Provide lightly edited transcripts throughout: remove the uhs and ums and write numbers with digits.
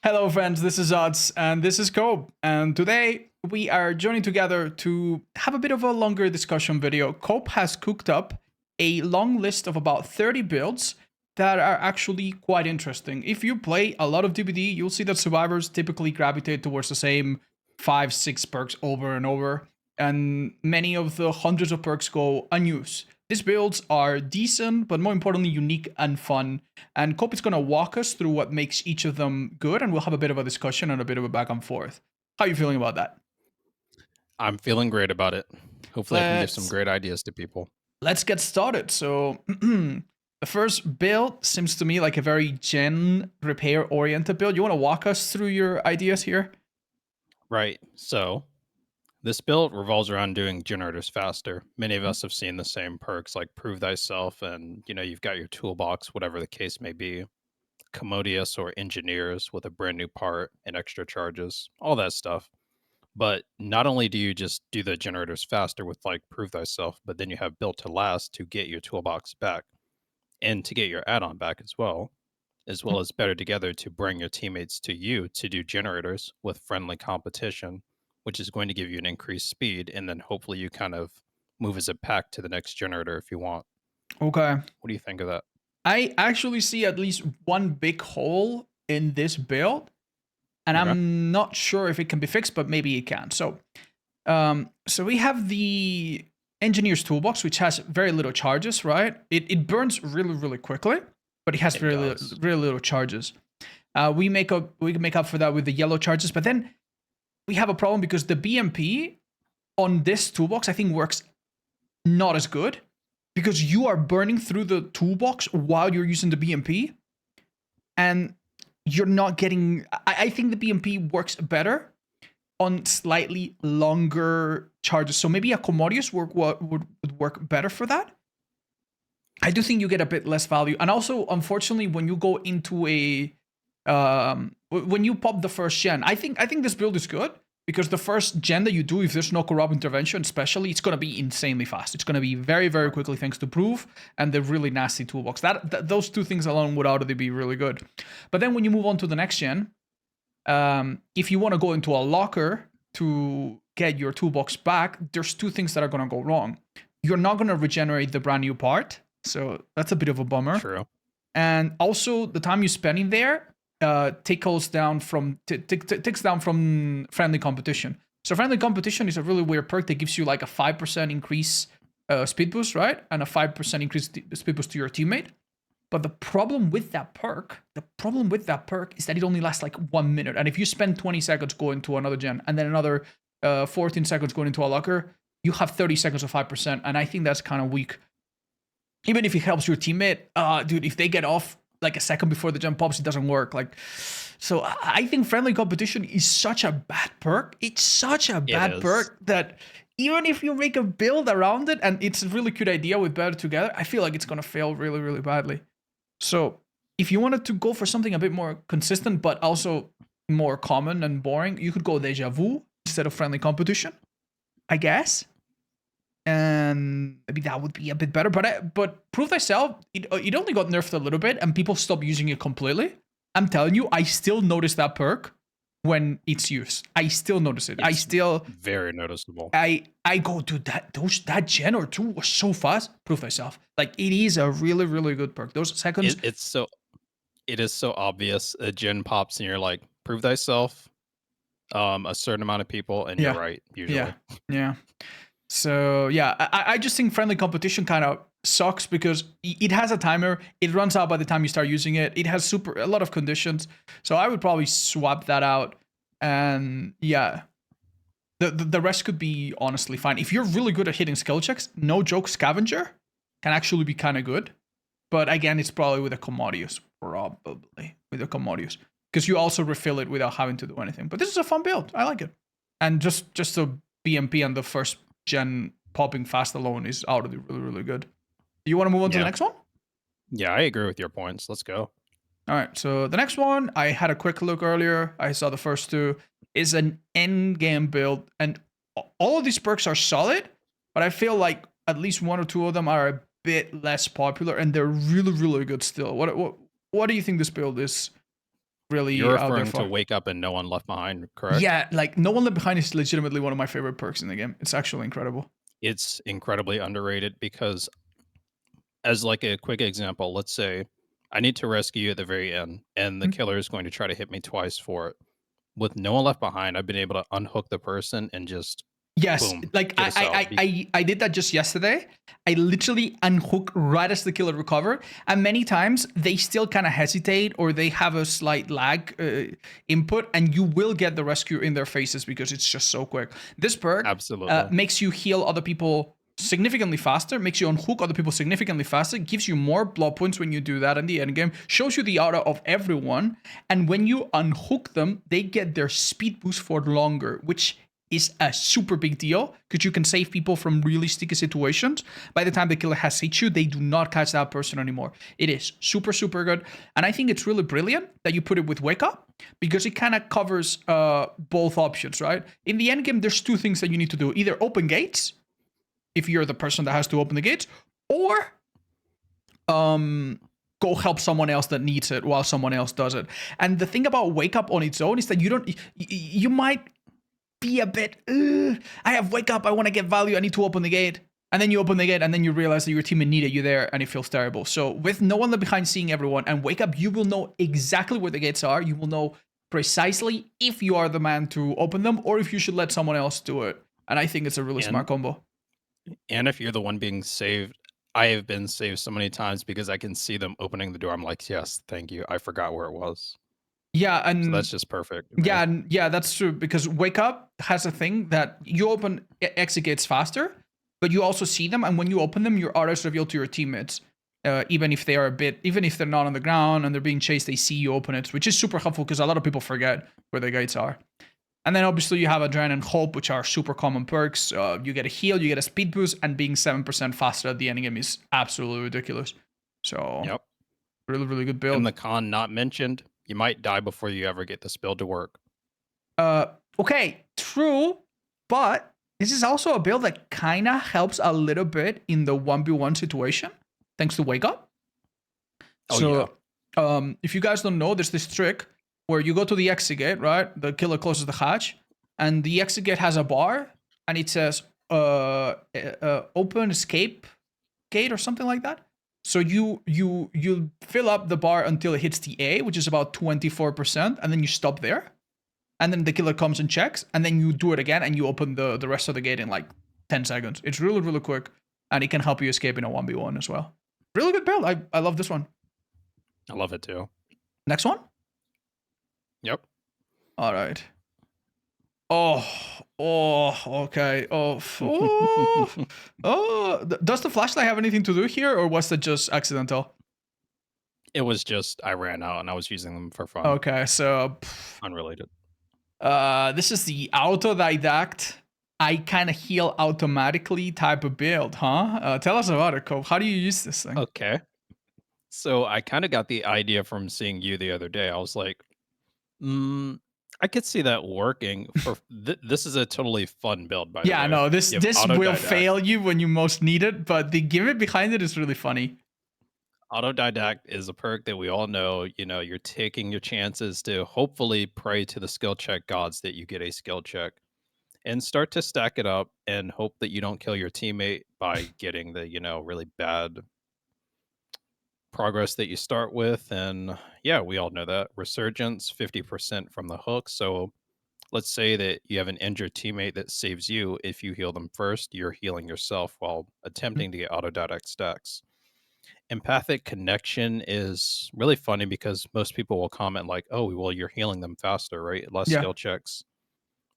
Hello, friends. This is Odds, and this is Cope. And today we are joining together to have a bit of a longer discussion video. Cope has cooked up a long list of about 30 builds that are actually quite interesting. If you play a lot of DBD, you'll see that survivors typically gravitate towards the same 5-6 perks over and over, and many of the hundreds of perks go unused. These builds are decent, but more importantly, unique and fun. And Cope is going to walk us through what makes each of them good, and we'll have a bit of a discussion and a bit of a back and forth. How are you feeling about that? I'm feeling great about it. Hopefully I can give some Let's great ideas to people. let's get started. So the first build seems to me like a very gen repair oriented build. You want to walk us through your ideas here? Right. So this build revolves around doing generators faster. Many of us have seen the same perks like prove thyself and you've got your toolbox, whatever the case may be. Commodious or engineers with a brand new part and extra charges, all that stuff. But not only do you just do the generators faster with like prove thyself, but then you have built to last to get your toolbox back and to get your add-on back as well as better together to bring your teammates to you to do generators with friendly competition, which is going to give you an increased speed. And then hopefully you kind of move as a pack to the next generator if you want. Okay. What do you think of that? I actually see at least one big hole in this build, and Okay. I'm not sure if it can be fixed, but maybe it can. So we have the engineer's toolbox, which has very little charges, right? It burns really quickly, but it has It very does. little charges. We can make up for that with the yellow charges, but then we have a problem because the BMP on this toolbox I think works not as good because you are burning through the toolbox while you're using the BMP, and you're not getting. I think the BMP works better on slightly longer charges. So maybe a Commodious would work better for that. I do think you get a bit less value. And also, unfortunately, when you go into when you pop the first gen, I think this build is good because the first gen that you do, if there's no corrupt intervention, especially, it's gonna be insanely fast. It's gonna be very quickly thanks to proof and the really nasty toolbox. Those two things alone would already be really good. But then when you move on to the next gen, if you want to go into a locker to get your toolbox back, there's two things that are going to go wrong. You're not going to regenerate the brand new part, so that's a bit of a bummer. True. And also, the time you spend in there takes down from friendly competition. So friendly competition is a really weird perk that gives you like a 5% increase speed boost, right? And a 5% increase speed boost to your teammate. But the problem with that perk is that it only lasts like 1 minute. And if you spend 20 seconds going to another gen and then another 14 seconds going into a locker, you have 30 seconds of 5%. And I think that's kind of weak. Even if it helps your teammate, dude, if they get off like a second before the gen pops, it doesn't work. So I think friendly competition is such a bad perk. It's such a bad perk that even if you make a build around it and it's a really cute idea with better together, I feel like it's going to fail really badly. So if you wanted to go for something a bit more consistent, but also more common and boring, you could go Deja Vu instead of friendly competition, I guess. And maybe that would be a bit better. But Prove Thyself, it only got nerfed a little bit and people stopped using it completely. I'm telling you, I still notice that perk when it's used. I still notice it. It's very noticeable. I go, dude, that gen or two was so fast. Prove Thyself. Like, it is a really good perk. Those seconds. It is so obvious. A gen pops and you're like, prove thyself. A certain amount of people, and Yeah. you're right, usually. Yeah. So yeah, I just think friendly competition kind of sucks because it has a timer. It runs out by the time you start using it. It has a lot of conditions. So I would probably swap that out. And yeah, the rest could be honestly fine. If you're really good at hitting skill checks, no joke, Scavenger can actually be kind of good. But again, it's probably with a Commodious. Probably with a Commodious. Because you also refill it without having to do anything. But this is a fun build. I like it. And just the BMP and the first gen popping fast alone is already really good. Do you want to move on to the next one? Yeah, I agree with your points. Let's go. All right, so the next one, I had a quick look earlier. I saw the first two, is an end game build. And all of these perks are solid, but I feel like at least one or two of them are a bit less popular and they're really good still. What do you think this build is? really You're out there referring to for. Wake Up and No One Left Behind, correct? Yeah, like No One Left Behind is legitimately one of my favorite perks in the game. It's actually incredible. It's incredibly underrated because, as like a quick example, let's say I need to rescue you at the very end, and the Hmm? killer is going to try to hit me twice for it. With No One Left Behind, I've been able to unhook the person and just Yes, boom, like get us out. I did that just yesterday. I literally unhook right as the killer recovered, and many times they still kind of hesitate or they have a slight lag input, and you will get the rescue in their faces because it's just so quick. This perk Absolutely. makes you heal other people significantly faster, makes you unhook other people significantly faster, gives you more blood points when you do that in the end game, shows you the aura of everyone, and when you unhook them, they get their speed boost for longer, which is a super big deal because you can save people from really sticky situations. By the time the killer has hit you, they do not catch that person anymore. It is super, super good. And I think it's really brilliant that you put it with Wake Up because it kind of covers both options, right? In the end game, there's two things that you need to do. Either open gates, if you're the person that has to open the gates, or go help someone else that needs it while someone else does it. And the thing about Wake Up on its own is that you might be a bit, I have Wake Up, I want to get value, I need to open the gate. And then you open the gate and then you realize that your teammate needed you there and it feels terrible. So with No One Left Behind seeing everyone and Wake Up, you will know exactly where the gates are. You will know precisely if you are the man to open them or if you should let someone else do it. And I think it's a really smart And combo. and if you're the one being saved, I have been saved so many times because I can see them opening the door. I'm like, yes, thank you. I forgot where it was. Yeah, So and that's just perfect to me. yeah, that's true because Wake Up has a thing that you open exit gates faster, but you also see them, and when you open them, your aura is revealed to your teammates. Even if they are even if they're not on the ground and they're being chased, they see you open it, which is super helpful because a lot of people forget where the gates are. And then obviously you have Adrenaline and Hope, which are super common perks. You get a heal, you get a speed boost, and being 7% faster at the end game is absolutely ridiculous. So Yep. really, really good And build. the con not mentioned, you might die before you ever get this build to work. Okay, true, but this is also a build that kind of helps a little bit in the 1v1 situation, thanks to Wake Up. Oh, yeah. So, if you guys don't know, there's this trick where you go to the exit gate, right? The killer closes the hatch, and the exit gate has a bar, and it says open escape gate or something like that. So you fill up the bar until it hits the A, which is about 24%, and then you stop there. And then the killer comes and checks, and then you do it again, and you open the rest of the gate in like 10 seconds. It's really, really quick, and it can help you escape in a 1v1 as well. Really good build. I love this one. I love it too. Next one? Yep. All right. Oh, okay. Does the flashlight have anything to do here, or was that just accidental? It was just I ran out and I was using them for fun. Okay, so Unrelated. this is the autodidact. I kind of heal automatically type of build, huh? Tell us about it, Cove. How do you use this thing? Okay. So I kind of got the idea from seeing you the other day. I was like, I could see that working for this is a totally fun build, by the Yeah, way. no, this You have will autodidact. fail you when you most need it, but the gimmick behind it is really funny. Autodidact is a perk that we all know. You know, you're taking your chances to hopefully pray to the skill check gods that you get a skill check and start to stack it up and hope that you don't kill your teammate by getting the, really bad progress that you start with. And yeah, we all know that. Resurgence, 50% from the hook. So let's say that you have an injured teammate that saves you. If you heal them first, you're healing yourself while attempting to get autodidact stacks. Empathic connection is really funny because most people will comment like, "Oh, well, you're healing them faster, right? Less Yeah. skill checks."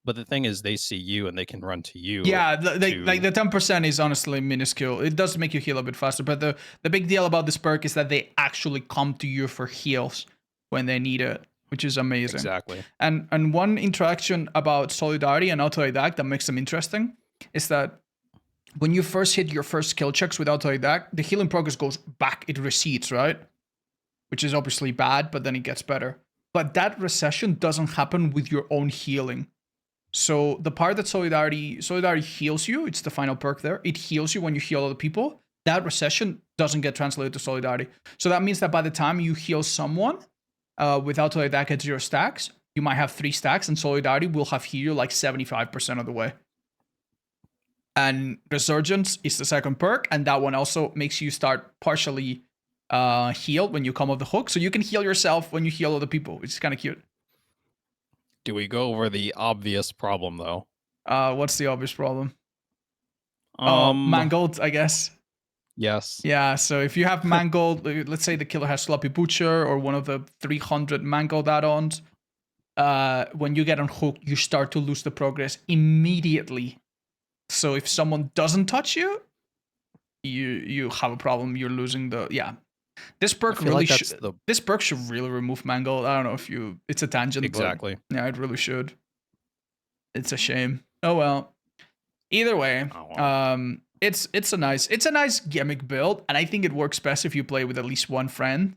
But the thing is, they see you and they can run to you. Yeah, like To the 10% is honestly minuscule. It does make you heal a bit faster, but the big deal about this perk is that they actually come to you for heals when they need it, which is amazing. exactly. And one interaction about solidarity and autodidact that makes them interesting is that when you first hit your first skill checks with autodidact, the healing progress goes back, it recedes, right? Which is obviously bad, but then it gets better. But that recession doesn't happen with your own healing. So the part that solidarity heals you, it's the final perk there. It heals you when you heal other people. That recession doesn't get translated to solidarity. So that means that by the time you heal someone, without that gets 0 stacks. You might have 3 stacks, and Solidarity will have healed like 75% of the way. And Resurgence is the second perk, and that one also makes you start partially healed when you come off the hook. So you can heal yourself when you heal other people, which is kind of cute. Do we go over the obvious problem though? What's the obvious problem? Mangold, I guess. Yes. Yeah, so if you have Mangold, let's say the killer has Sloppy Butcher or one of the 300 Mangold add-ons, when you get on hook, you start to lose the progress immediately. So if someone doesn't touch you, you have a problem. You're losing the This perk really this perk should really remove Mangold. I don't know if it's a tangent. Exactly. But yeah, it really should. It's a shame. Oh well. Either way, it's a nice gimmick build, and I think it works best if you play with at least one friend,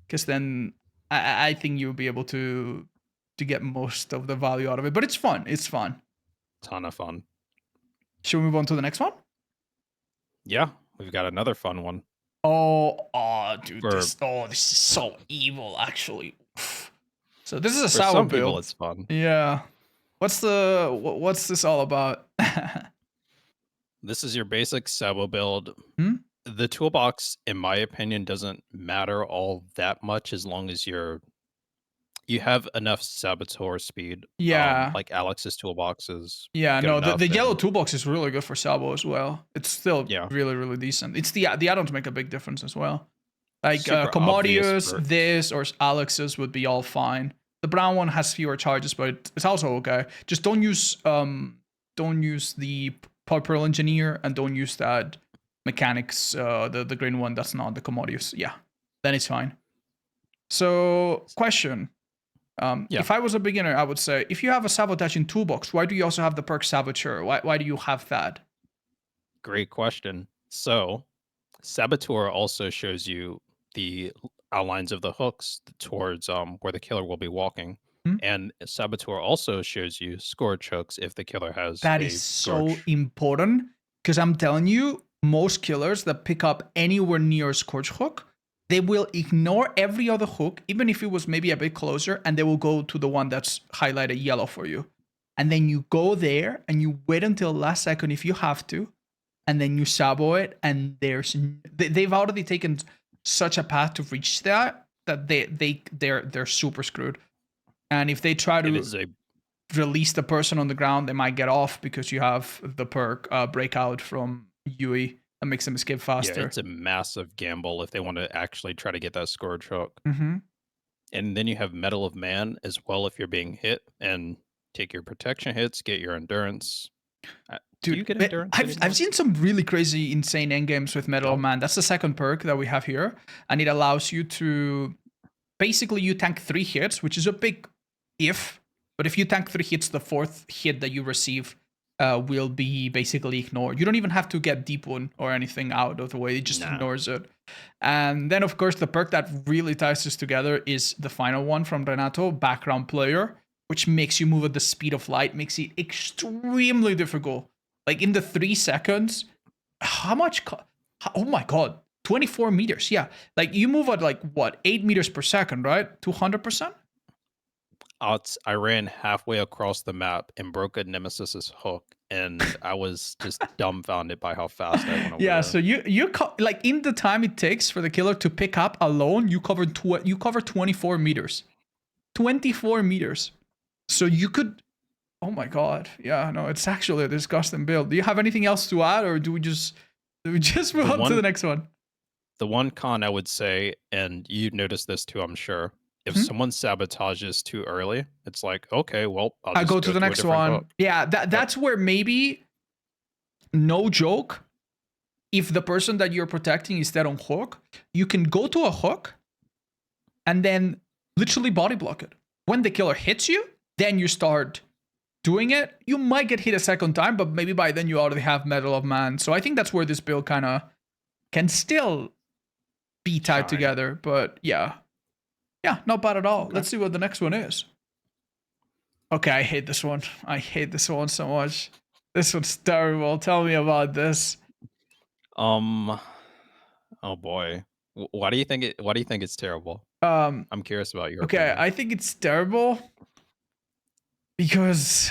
because then I think you'll be able to get most of the value out of it. But it's fun. It's fun. Ton of fun. Should we move on to the next one? Yeah, we've got another fun one. Dude, this is so evil, actually. So this is a sour some build. People, it's fun. Yeah. What's this all about? This is your basic Sabo build. Hmm? The toolbox, in my opinion, doesn't matter all that much as long as you have enough Saboteur speed. Yeah. Like Alex's toolbox is. Yeah, no, the yellow toolbox is really good for Sabo as well. It's still really, really decent. It's the add-ons make a big difference as well. Like Commodius, this, or Alex's would be all fine. The brown one has fewer charges, but it's also okay. Just don't use the Pearl Engineer, and don't use that Mechanics, the green one that's not the Commodius. Yeah, then it's fine. So, question. If I was a beginner, I would say, if you have a sabotaging toolbox, why do you also have the perk Saboteur? Why do you have that? Great question. So, Saboteur also shows you the outlines of the hooks towards where the killer will be walking. And Saboteur also shows you Scourge hooks if the killer has that is so important, because I'm telling you, most killers that pick up anywhere near Scourge hook, they will ignore every other hook, even if it was maybe a bit closer, and they will go to the one that's highlighted yellow for you. And then you go there and you wait until last second if you have to, and then you sabo it, and they've already taken such a path to reach that they're super screwed. And if they try to release the person on the ground, they might get off because you have the perk Breakout from Yui that makes them escape faster. Yeah, it's a massive gamble if they want to actually try to get that Scourge hook. Mm-hmm. And then you have Metal of Man as well if you're being hit, and take your protection hits, get your endurance. Dude, do you get endurance? I've seen some really crazy, insane endgames with Metal of Man. That's the second perk that we have here, and it allows you to basically you tank 3 hits, which is a big but if you tank 3 hits, the 4th hit that you receive will be basically ignored. You don't even have to get Deep Wound or anything out of the way. It just ignores it. And then, of course, the perk that really ties this together is the final one from Renato, Background Player, which makes you move at the speed of light, makes it extremely difficult. Like in the 3 seconds, how much? Oh my god, 24 meters. Yeah, like you move at like what, 8 meters per second, right? 200%. I ran halfway across the map and broke a Nemesis's hook, and I was just dumbfounded by how fast I went over there. So you like in the time it takes for the killer to pick up alone, you cover 24 meters. 24 meters. So you could. Oh my god. Yeah, no, it's actually a disgusting build. Do you have anything else to add, or do we just move on to the next one? The one con I would say, and you noticed this too, I'm sure. If someone sabotages too early, it's like, okay, well, I'll go to the next one. Hook. Yeah, that's where maybe, no joke, if the person that you're protecting is dead on hook, you can go to a hook and then literally body block it. When the killer hits you, then you start doing it. You might get hit a second time, but maybe by then you already have Metal of Man. So I think that's where this build kind of can still be tied together. But yeah, not bad at all. Okay. Let's see what the next one is. Okay, I hate this one. I hate this one so much. This one's terrible. Tell me about this. Oh boy. Why do you think it? Why do you think it's terrible? Um, I'm curious about your okay, opinion. I think it's terrible because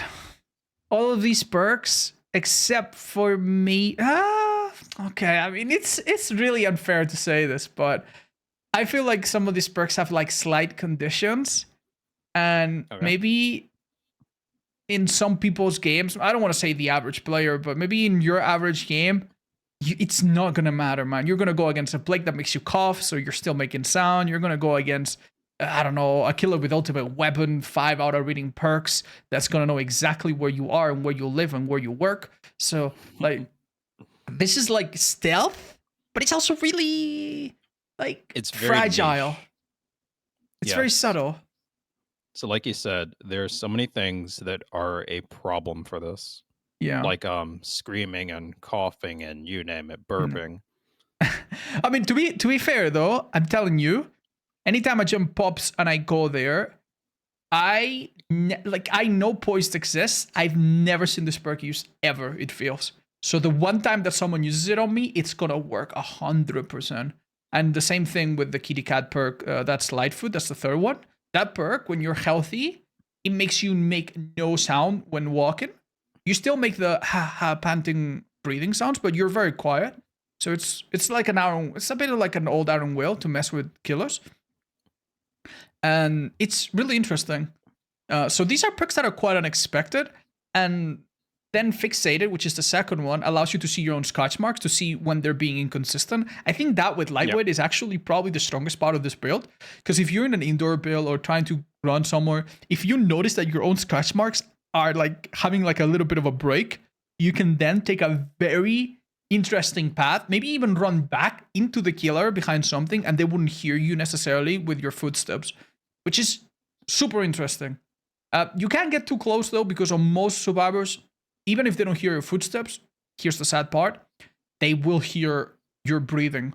all of these perks, except for me. Okay. I mean, it's really unfair to say this, but I feel like some of these perks have like slight conditions, and Okay. maybe in some people's games, I don't want to say the average player, but maybe in your average game, it's not gonna matter, man. You're gonna go against a Blake that makes you cough, so you're still making sound. You're gonna go against, I don't know, a killer with ultimate weapon, 5 out of reading perks that's gonna know exactly where you are and where you live and where you work. So like, this is like stealth, but it's also really like It's very fragile. niche. It's very Yes. subtle. So like you said, there's so many things that are a problem for this. Yeah. Like screaming and coughing and you name it, Mm. burping. I mean, to be fair though, I'm telling you, anytime I jump pops and I go there, I know poised exists. I've never seen this perk used ever. It feels so. The one time that someone uses it on me, it's gonna work 100%. And the same thing with the kitty cat perk. That's Lightfoot. That's the third one. That perk, when you're healthy, it makes you make no sound when walking. You still make the ha ha panting breathing sounds, but you're very quiet. So it's like an iron. It's a bit of like an old iron will to mess with killers, and it's really interesting. So these are perks that are quite unexpected, and then fixated, which is the second one, allows you to see your own scratch marks to see when they're being inconsistent. I think that with Yep. lightweight is actually probably the strongest part of this build, because if you're in an indoor build or trying to run somewhere, if you notice that your own scratch marks are like having like a little bit of a break, you can then take a very interesting path, maybe even run back into the killer behind something, and they wouldn't hear you necessarily with your footsteps, which is super interesting. You can't get too close though, because on most survivors, even if they don't hear your footsteps, here's the sad part: they will hear your breathing.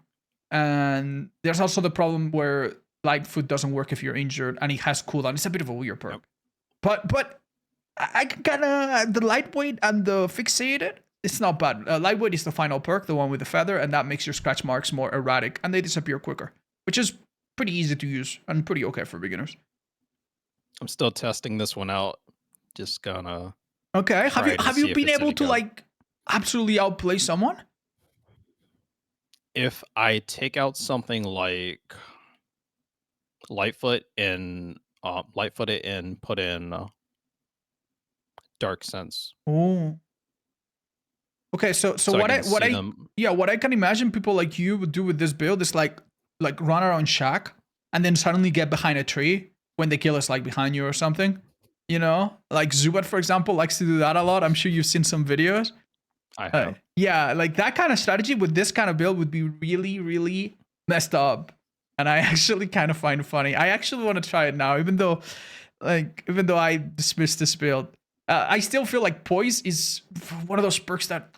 And there's also the problem where Lightfoot doesn't work if you're injured, and it has cooldown. It's a bit of a weird perk, Yep. but I can kind of the lightweight and the fixated. It's not bad. Lightweight is the final perk, the one with the feather, and that makes your scratch marks more erratic and they disappear quicker, which is pretty easy to use and pretty okay for beginners. I'm still testing this one out. Just gonna Okay. Have you try to have you see if been it's able any to good. like absolutely outplay someone? If I take out something like Lightfoot it and put in Dark Sense, Oh. Okay, so so I what I can what see I them. yeah, what I can imagine people like you would do with this build is like run around shack and then suddenly get behind a tree when the killer's like behind you or something. You know? Like Zubat, for example, likes to do that a lot. I'm sure you've seen some videos. I have. Yeah, like that kind of strategy with this kind of build would be really, really messed up. And I actually kind of find it funny. I actually want to try it now, even though I dismissed this build. I still feel like poise is one of those perks that,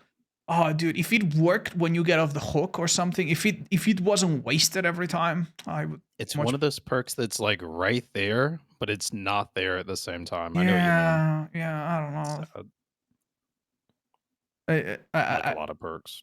oh, dude, if it worked when you get off the hook or something, if it wasn't wasted every time, I would It's much. one of those perks that's like right there, but it's not there at the same time. I know what you mean. Yeah, yeah, I don't know. So, like a I lot of perks.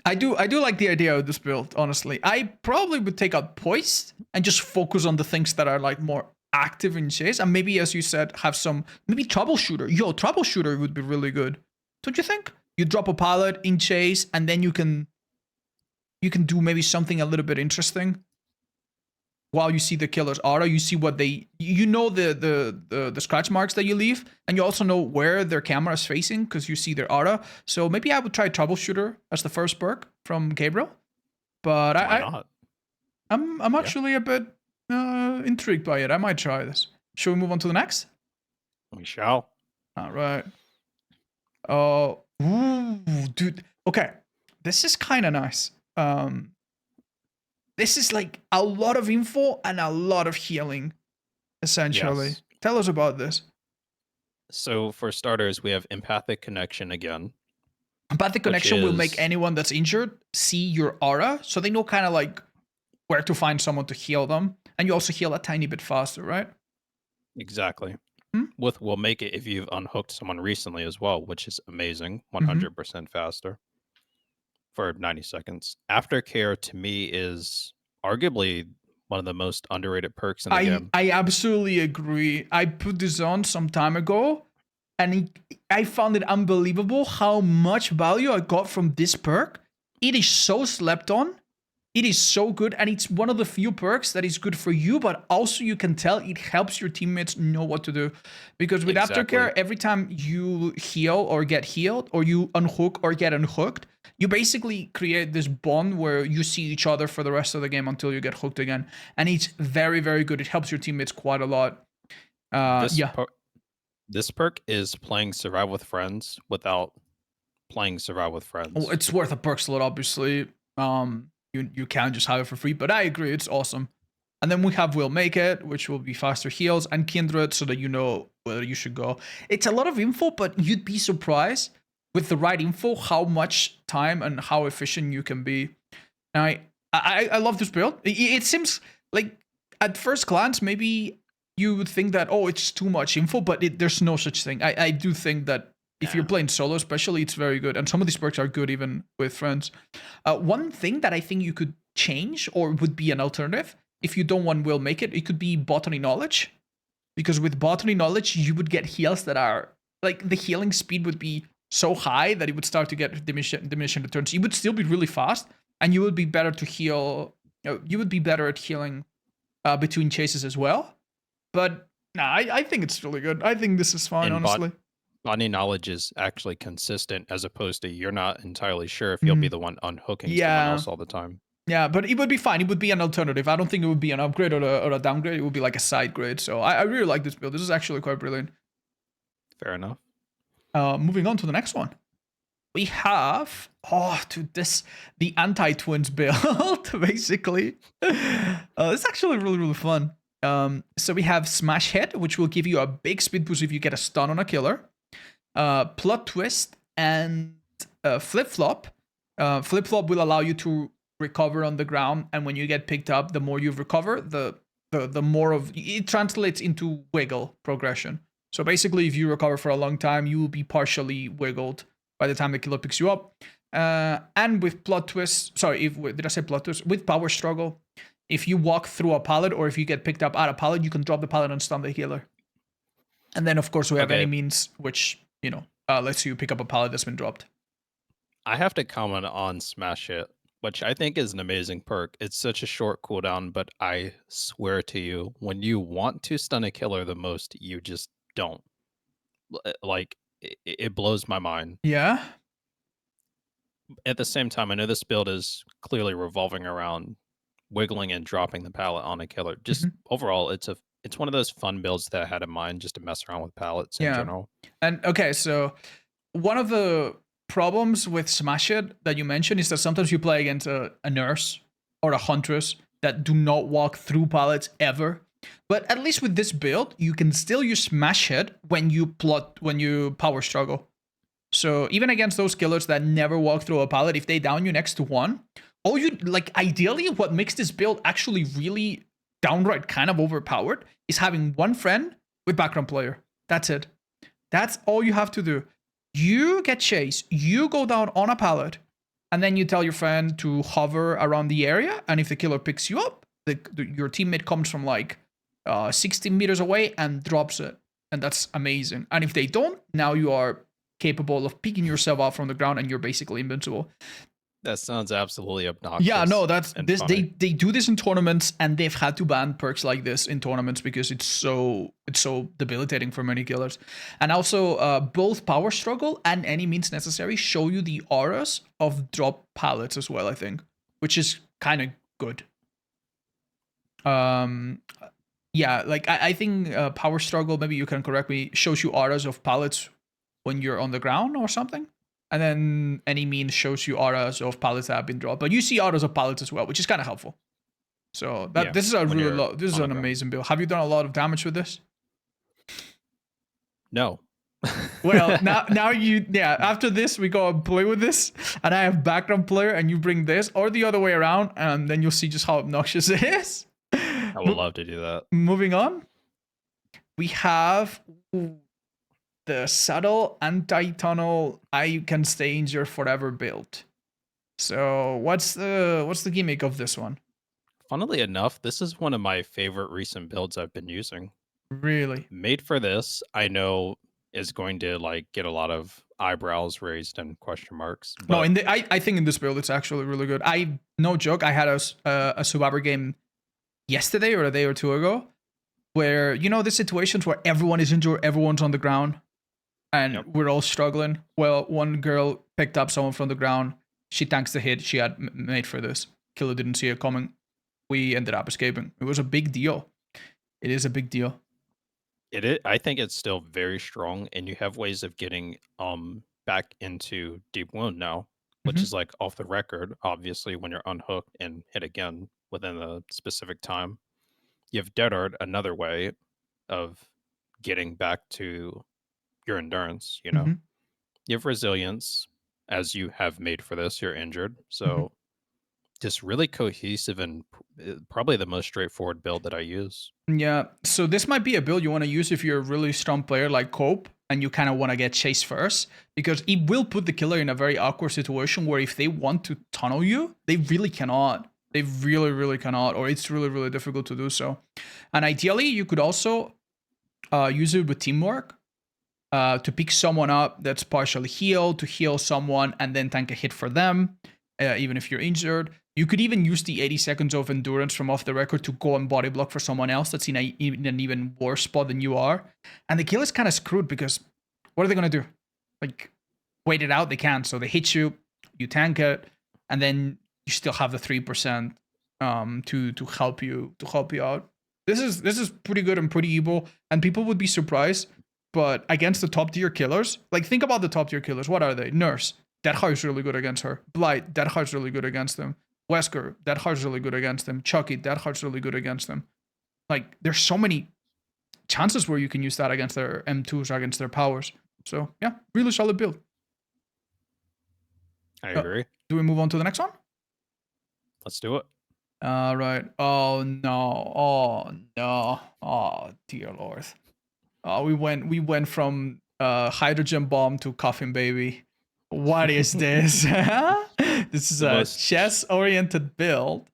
I do like the idea of this build, honestly. I probably would take out poise and just focus on the things that are like more active in chase, and maybe, as you said, have some maybe troubleshooter. Yo, troubleshooter would be really good. Don't you think? You drop a pilot in chase, and then you can do maybe something a little bit interesting while you see the killer's aura. You see what you know the scratch marks that you leave, and you also know where their camera is facing because you see their aura. So maybe I would try troubleshooter as the first perk from Gabriel. But Why I not? I'm Yeah, actually a bit intrigued by it. I might try this. Should we move on to the next? we shall. All right. Oh, ooh, dude. Okay, this is kind of nice. This is like a lot of info and a lot of healing, essentially. Yes. Tell us about this. So for starters, we have empathic connection again, Empathic which connection will make is anyone that's injured see your aura, so they know kind of like where to find someone to heal them, and you also heal a tiny bit faster, right? exactly Hmm? will make it if you've unhooked someone recently as well, which is amazing, Mm-hmm. 100% faster. for 90 seconds. Aftercare to me is arguably one of the most underrated perks in the game. I absolutely agree. I put this on some time ago, and I found it unbelievable how much value I got from this perk. It is so slept on. It is so good, and it's one of the few perks that is good for you, but also you can tell it helps your teammates know what to do. Because with Exactly. Aftercare, every time you heal or get healed, or you unhook or get unhooked, you basically create this bond where you see each other for the rest of the game until you get hooked again. And it's very, very good. It helps your teammates quite a lot. This Yeah. per- this perk is playing Survive with Friends without playing Survive with Well, Friends. it's worth a perk slot, obviously. You can just have it for free, but I agree, it's awesome. And then we have Will Make It, which will be faster heals, and Kindred, so that you know where you should go. It's a lot of info, but you'd be surprised with the right info how much time and how efficient you can be. And I love this build. It seems like at first glance maybe you would think that, oh, it's too much info, but there's no such thing. I do think that if you're Yeah. playing solo especially, it's very good, and some of these perks are good even with friends. One thing that I think you could change or would be an alternative if you don't want Will Make It could be Botany Knowledge, because with Botany Knowledge you would get heals that are like the healing speed would be so high that it would start to get diminishing returns. You would still be really fast, and you would be better to heal. You would be better at healing between chases as well. But nah, I think it's really good. I think this is fine, And honestly. body knowledge is actually consistent as opposed to you're not entirely sure if you'll be Mm, the one unhooking someone yeah. else all the time. Yeah, but it would be fine. It would be an alternative. I don't think it would be an upgrade or a downgrade. It would be like a side grade. So I really like this build. This is actually quite brilliant. Fair enough. Moving on to the next one. We have, the anti-twins build, basically. It's actually really, really fun. So we have Smash Hit, which will give you a big speed boost if you get a stun on a killer. Plot Twist and Flip Flop. Flip Flop will allow you to recover on the ground, and when you get picked up, the more you recover, the more of it translates into wiggle progression. So basically, if you recover for a long time, you will be partially wiggled by the time the killer picks you up. And with Plot Twist, did I say Plot Twist? With Power Struggle, if you walk through a pallet or if you get picked up at a pallet, you can drop the pallet and stun the healer. And then, of course, we have Okay. any means which, lets you pick up a pallet that's been dropped. I have to comment on Smash Hit, which I think is an amazing perk. It's such a short cooldown, but I swear to you, when you want to stun a killer the most, you just don't. Like, it blows my mind. Yeah. At the same time, I know this build is clearly revolving around wiggling and dropping the pallet on a killer. Just overall, it's one of those fun builds that I had in mind just to mess around with pallets in Yeah. general. And okay, so one of the problems with Smash It that you mentioned is that sometimes you play against a nurse or a huntress that do not walk through pallets ever. But at least with this build, you can still use Smash It when you power struggle. So even against those killers that never walk through a pallet, if they down you next to one, ideally what makes this build actually really downright kind of overpowered is having one friend with background player. That's it. That's all you have to do. You get chased, you go down on a pallet, and then you tell your friend to hover around the area, and if the killer picks you up, your teammate comes from like 60 meters away and drops it. And that's amazing. And if they don't, now you are capable of picking yourself up from the ground and you're basically invincible. That sounds absolutely obnoxious. Yeah, no, that's and this. funny. They do this in tournaments, and they've had to ban perks like this in tournaments because it's so debilitating for many killers. And also, both Power Struggle and Any Means Necessary show you the auras of drop pallets as well. I think, which is kind of good. Yeah, like I think Power Struggle, maybe you can correct me, shows you auras of pallets when you're on the ground or something. And then Any Means shows you auras of pallets that have been dropped. But you see auras of pallets as well, which is kind of helpful. So this is this is an amazing build. Have you done a lot of damage with this? No. Well, now after this we go and play with this, and I have background player and you bring this, or the other way around, and then you'll see just how obnoxious it is. I would love to do that. Moving on, we have the subtle anti-tunnel I can stay injured forever build. So what's the gimmick of this one? Funnily enough, this is one of my favorite recent builds I've been using. Really? Made for this, I know is going to like get a lot of eyebrows raised and question marks, No, but I think in this build it's actually really good. I no joke. I had a survivor game yesterday or a day or two ago where the situations where everyone is injured, everyone's on the ground, and yep, we're all struggling. Well, one girl picked up someone from the ground. She tanks the hit she had made for this. Killer didn't see it coming. We ended up escaping. It was a big deal. It is a big deal. I think it's still very strong, and you have ways of getting back into deep wound now, which Hmm. is like off the record. Obviously, when you're unhooked and hit again within a specific time, you have dead art, another way of getting back to your endurance. Hmm. You have resilience, as you have made for this. You're injured, Hmm. so just really cohesive and probably the most straightforward build that I use. Yeah. So this might be a build you want to use if you're a really strong player like Cope and you kind of want to get chased first, because it will put the killer in a very awkward situation where if they want to tunnel you, they really cannot. They really, really cannot, or it's really, really difficult to do so. And ideally, you could also use it with teamwork to pick someone up that's partially healed, to heal someone and then tank a hit for them, even if you're injured. You could even use the 80 seconds of endurance from off the record to go and body block for someone else that's in an even worse spot than you are. And the kill is kind of screwed because what are they going to do? Like, wait it out? They can't. So they hit you, you tank it, and then you still have the 3% to help you out. This is pretty good and pretty evil, and people would be surprised. But against the top tier killers, like think about the top tier killers. What are they? Nurse, Deadheart's really good against her. Blight, Deadheart's really good against them. Wesker, Deadheart's really good against them. Chucky, Deadheart's really good against them. Like there's so many chances where you can use that against their M2s or against their powers. So yeah, really solid build. I Uh, agree. do we move on to the next one? Let's do it. All right. Oh no. Oh no. Oh dear lord. We went from hydrogen bomb to coffin baby. What is this? This is The a most chess oriented build.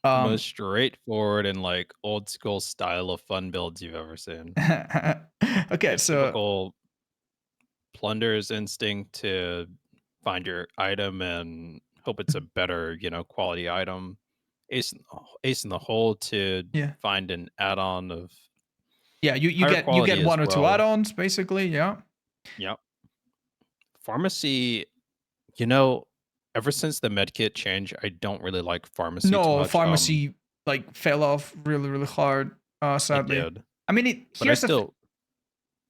the Um most straightforward and like old school style of fun builds you've ever seen. okay, Your so typical plunder's instinct to find your item and hope it's a better, quality item. Ace in the hole to yeah. find an add-on of Yeah, you higher get you quality get as one or two well. add-ons basically, yeah. Yep. Pharmacy, you know, ever since the medkit change, I don't really like pharmacy too No, much. pharmacy like fell off really really hard It sadly. did, I mean it but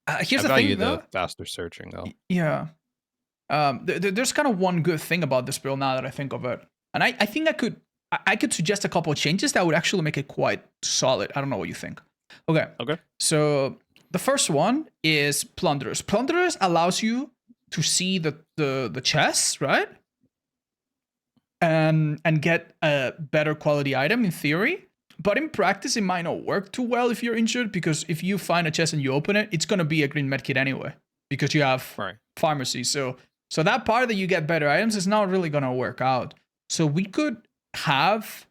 I here's the value thing the though. faster searching though. Yeah. There's kind of one good thing about this build now that I think of it, and I think I could suggest a couple of changes that would actually make it quite solid. I don't know what you think. Okay, Okay. so the first one is plunderers. Plunderers allows you to see the chests, right, and get a better quality item in theory. But in practice, it might not work too well if you're injured, because if you find a chest and you open it, it's gonna be a green medkit anyway because you have Right. pharmacy. So that part that you get better items is not really gonna work out. So we could have,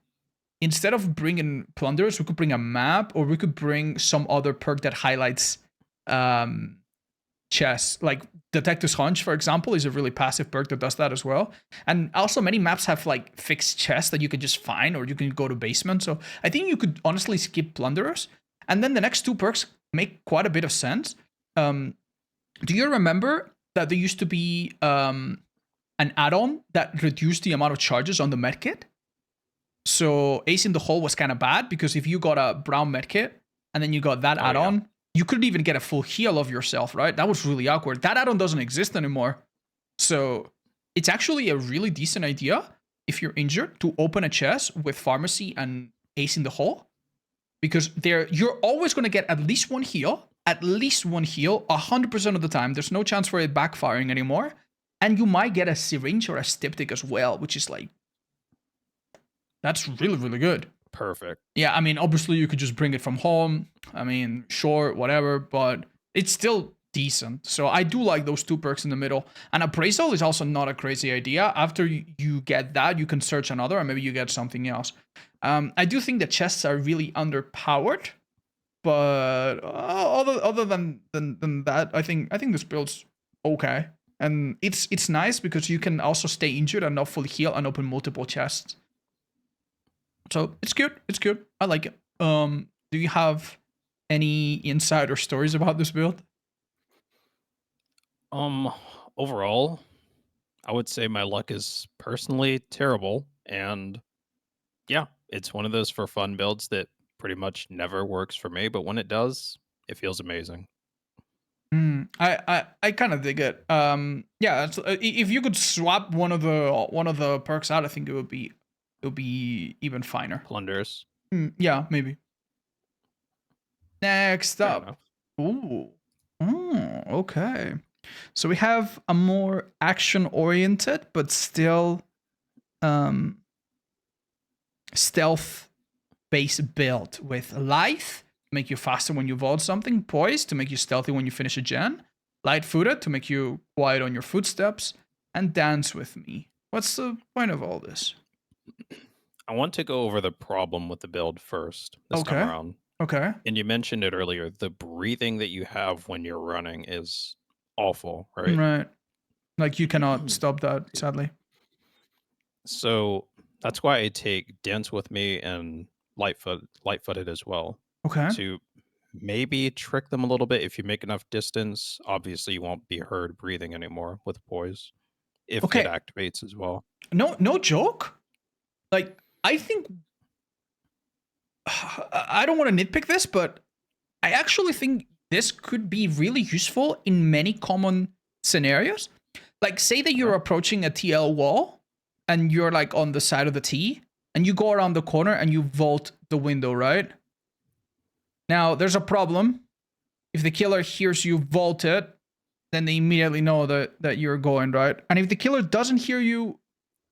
instead of bringing plunderers, we could bring a map, or we could bring some other perk that highlights um, chests. Like Detective's Hunch, for example, is a really passive perk that does that as well. And also, many maps have like fixed chests that you can just find, or you can go to basement. So I think you could honestly skip plunderers. And then the next two perks make quite a bit of sense. Do you remember that there used to be an add-on that reduced the amount of charges on the medkit? So Ace in the Hole was kind of bad because if you got a brown medkit and then you got that Oh yeah. add-on, you couldn't even get a full heal of yourself, right? That was really awkward. That add-on doesn't exist anymore. So it's actually a really decent idea if you're injured to open a chest with pharmacy and Ace in the Hole, because you're always going to get at least one heal, 100% of the time. There's no chance for it backfiring anymore. And you might get a syringe or a styptic as well, which is like, that's really, really good. Perfect. Yeah, I mean, obviously you could just bring it from home. I mean, sure, whatever, but it's still decent. So I do like those 2 perks in the middle. And appraisal is also not a crazy idea. After you get that, you can search another, and maybe you get something else. I do think the chests are really underpowered, but other than that, I think this build's okay. And it's nice because you can also stay injured and not fully heal and open multiple chests. So it's good. It's good. I like it. Do you have any insider stories about this build? Overall, I would say my luck is personally terrible, and yeah, it's one of those for fun builds that pretty much never works for me, but when it does, it feels amazing. I kind of dig it. Yeah. If you could swap one of the perks out, I think it would be even finer. Plunders. Yeah, maybe. Next Fair up. enough. Ooh. Okay. So we have a more action-oriented, but still stealth-based build with Lithe, make you faster when you vault something, Poise to make you stealthy when you finish a gen, Light-footed to make you quiet on your footsteps, and Dance with Me. What's the point of all this? I want to go over the problem with the build first this time Okay. around. Okay. And you mentioned it earlier. The breathing that you have when you're running is awful, right? Right. Like you cannot stop that, sadly. So that's why I take Dance with Me and Light-footed as well Okay. to maybe trick them a little bit. If you make enough distance, obviously you won't be heard breathing anymore with Poise if it Okay. activates as well. No joke. Like I think I don't want to nitpick this, but I actually think this could be really useful in many common scenarios. Like, say that you're approaching a TL wall and you're like on the side of the T and you go around the corner and you vault the window, right? Now, there's a problem. If the killer hears you vault it, then they immediately know that you're going, right? And if the killer doesn't hear you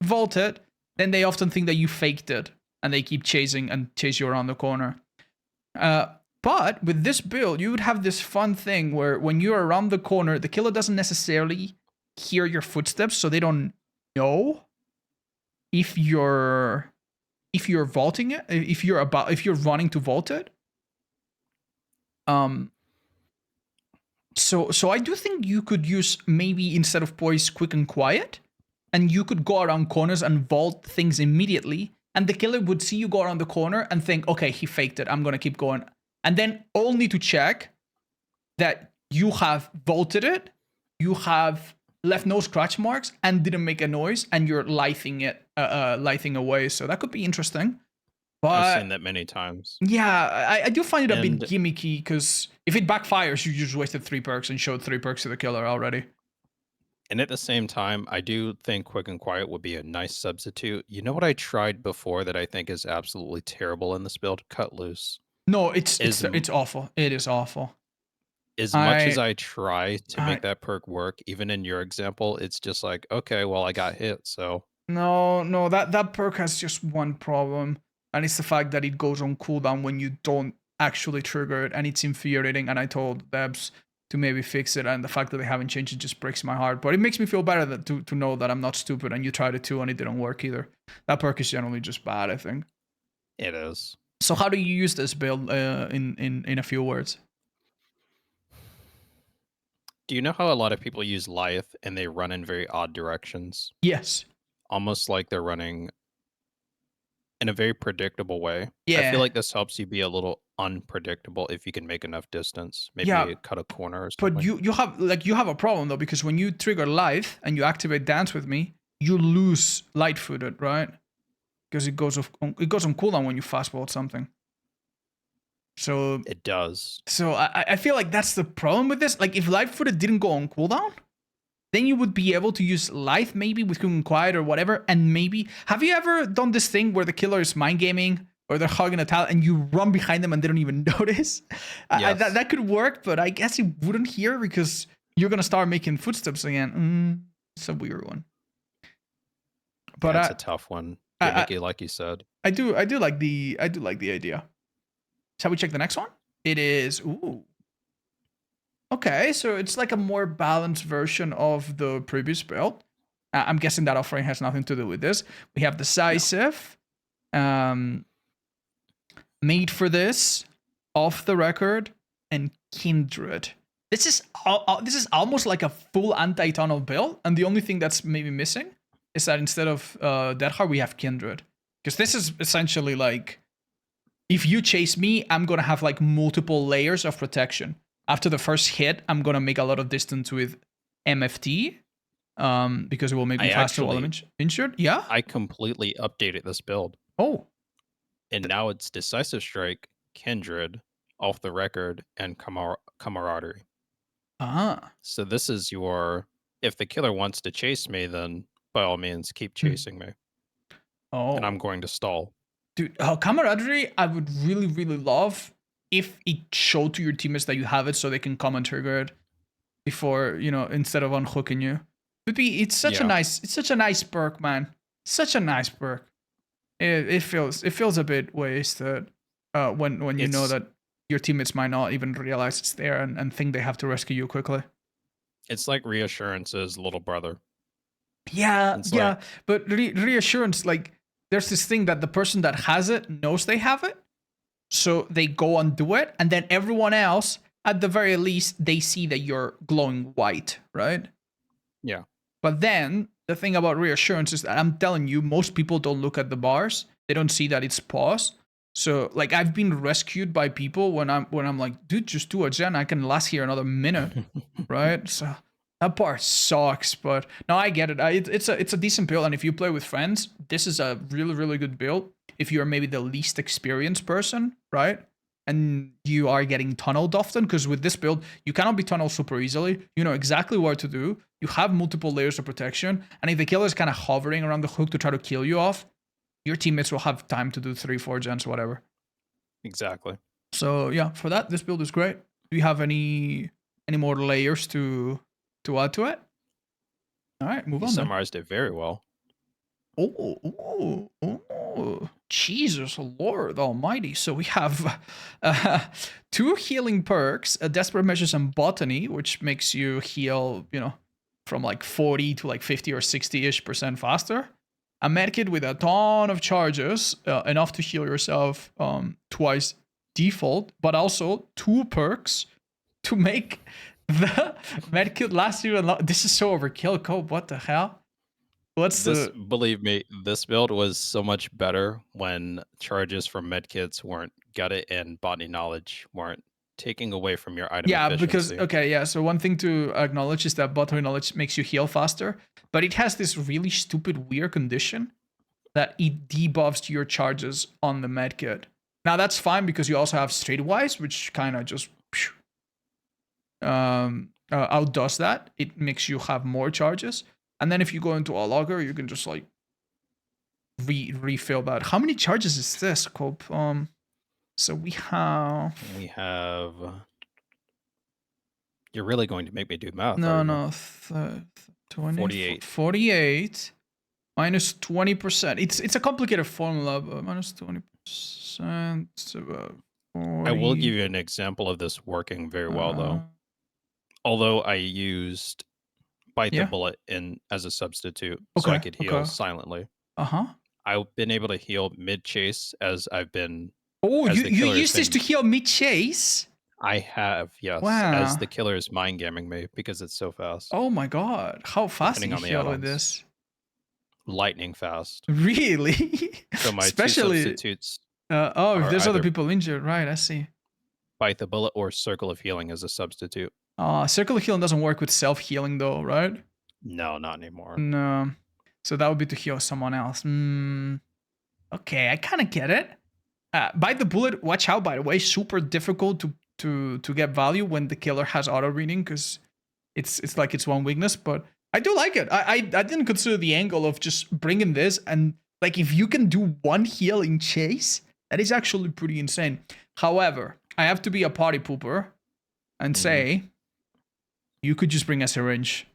vault it, then they often think that you faked it and they keep chase you around the corner. But with this build, you would have this fun thing where when you're around the corner, the killer doesn't necessarily hear your footsteps, so they don't know if you're vaulting it, if you're running to vault it. So I do think you could use, maybe instead of Poise, Quick and Quiet, and you could go around corners and vault things immediately, and the killer would see you go around the corner and think, okay, he faked it, I'm gonna keep going, and then only to check that you have vaulted it, you have left no scratch marks and didn't make a noise, and you're lithing away. So that could be interesting. But I've seen that many times. Yeah, I do find it a bit And- gimmicky, because if it backfires, you just wasted 3 perks and showed 3 perks to the killer already. And at the same time, I do think Quick and Quiet would be a nice substitute. You know what I tried before that I think is absolutely terrible in this build? Cut Loose. No, it's Ism- awful. It is awful. As much as I try to make that perk work, even in your example, it's just like, okay, well, I got hit, so. No, that perk has just one problem, and it's the fact that it goes on cooldown when you don't actually trigger it, and it's infuriating, and I told Debs to maybe fix it, and the fact that they haven't changed it just breaks my heart. But it makes me feel better to know that I'm not stupid, and you tried it too and it didn't work either. That perk is generally just bad, I think. It is. So how do you use this build in a few words? Do you know how a lot of people use Lithe and they run in very odd directions? Yes. Almost like they're running in a very predictable way. Yeah. I feel like this helps you be a little unpredictable if you can make enough distance. Maybe cut a corner or something. But you have a problem though, because when you trigger Lithe and you activate Dance with Me, you lose Light-footed, right? Because it goes on cooldown when you fast vault something. So it does. So I feel like that's the problem with this. Like, if Light-footed didn't go on cooldown, then you would be able to use Lithe maybe with Quick and Quiet or whatever. And maybe, have you ever done this thing where the killer is mind gaming or they're hugging a towel and you run behind them and they don't even notice? Yes. That could work, but I guess it wouldn't here because you're gonna start making footsteps again. It's a weird one. But that's a tough one. Gimmicky, like you said. I do like the idea. Shall we check the next one? It is Okay, so it's like a more balanced version of the previous build. I'm guessing that offering has nothing to do with this. We have Decisive, um, Made for This, Off the Record, and Kindred. This is almost like a full anti-tunnel build, and the only thing that's maybe missing is that instead of Dead Hard, we have Kindred. Because this is essentially like, if you chase me, I'm gonna have like multiple layers of protection. After the first hit, I'm gonna make a lot of distance with MFT, because it will make me faster while I'm injured. Yeah. I completely updated this build, Oh. and now it's Decisive Strike, Kindred, Off the Record, and Camaraderie. Ah. So this is your, if the killer wants to chase me, then by all means keep chasing me, and I'm Oh. going to stall. Dude, Camaraderie, I would really, really love if it showed to your teammates that you have it, so they can come and trigger it before, instead of unhooking you. It's such a Yeah. nice perk, man. Such a nice perk. It feels a bit wasted when you know that your teammates might not even realize it's there and think they have to rescue you quickly. It's like Reassurance's little brother. Yeah, It's yeah, like, but reassurance, like, there's this thing that the person that has it knows they have it, so they go and do it, and then everyone else, at the very least, they see that you're glowing white, right? yeah. But then the thing about reassurance is that I'm telling you, most people don't look at the bars. They don't see that it's paused. So like, I've been rescued by people when I'm like, dude, just do a gen. I can last here another minute, right? So that part sucks, but no, I get it. It's a decent build, and if you play with friends, this is a really, really good build. If you're maybe the least experienced person, right? And you are getting tunneled often, because with this build, you cannot be tunneled super easily. You know exactly what to do. You have multiple layers of protection, and if the killer is kind of hovering around the hook to try to kill you off, your teammates will have time to do 3-4 gens, whatever. Exactly. So yeah, for that, this build is great. Do you have any more layers to add to it? All right, move You on then. summarized it very well. Oh, Jesus Lord Almighty! So we have 2 healing perks: Desperate Measures and Botany, which makes you heal, from like 40 to like 50 or 60-ish% faster. A medkit with a ton of charges, enough to heal yourself twice default, but also 2 perks to make the medkit last you. This is so overkill, Cope. What the hell? Believe me, this build was so much better when charges from medkits weren't gutted and botany knowledge weren't taking away from your item efficiency. Because so one thing to acknowledge is that botany knowledge makes you heal faster, but it has this really stupid weird condition that it debuffs your charges on the medkit. Now that's fine because you also have streetwise, which kind of just outdoes that. It makes you have more charges. And then if you go into a logger, you can just like refill that. How many charges is this, Cope? So we have. You're really going to make me do math. No. 48. 48 minus 20%. It's a complicated formula, but minus 20%. It's about 40. I will give you an example of this working very well, though. Although I used Bite the Bullet as a substitute, so I could heal silently. I've been able to heal mid-chase as I've been... Oh, you used this to heal mid-chase? I have, yes. Wow. As the killer is mind-gamming me because it's so fast. Oh my god. How fast do you heal with this? Lightning fast. Really? So my 2 substitutes... if there's other people injured, right, I see. Bite the Bullet or Circle of Healing as a substitute. Circle of Healing doesn't work with self-healing though, right? No, not anymore. No. So that would be to heal someone else. Okay, I kind of get it. Bite the Bullet, watch out, by the way. Super difficult to get value when the killer has auto reading, because it's like its one weakness, but I do like it. I didn't consider the angle of just bringing this, and like, if you can do 1 heal in chase, that is actually pretty insane. However, I have to be a party pooper and say, you could just bring a syringe,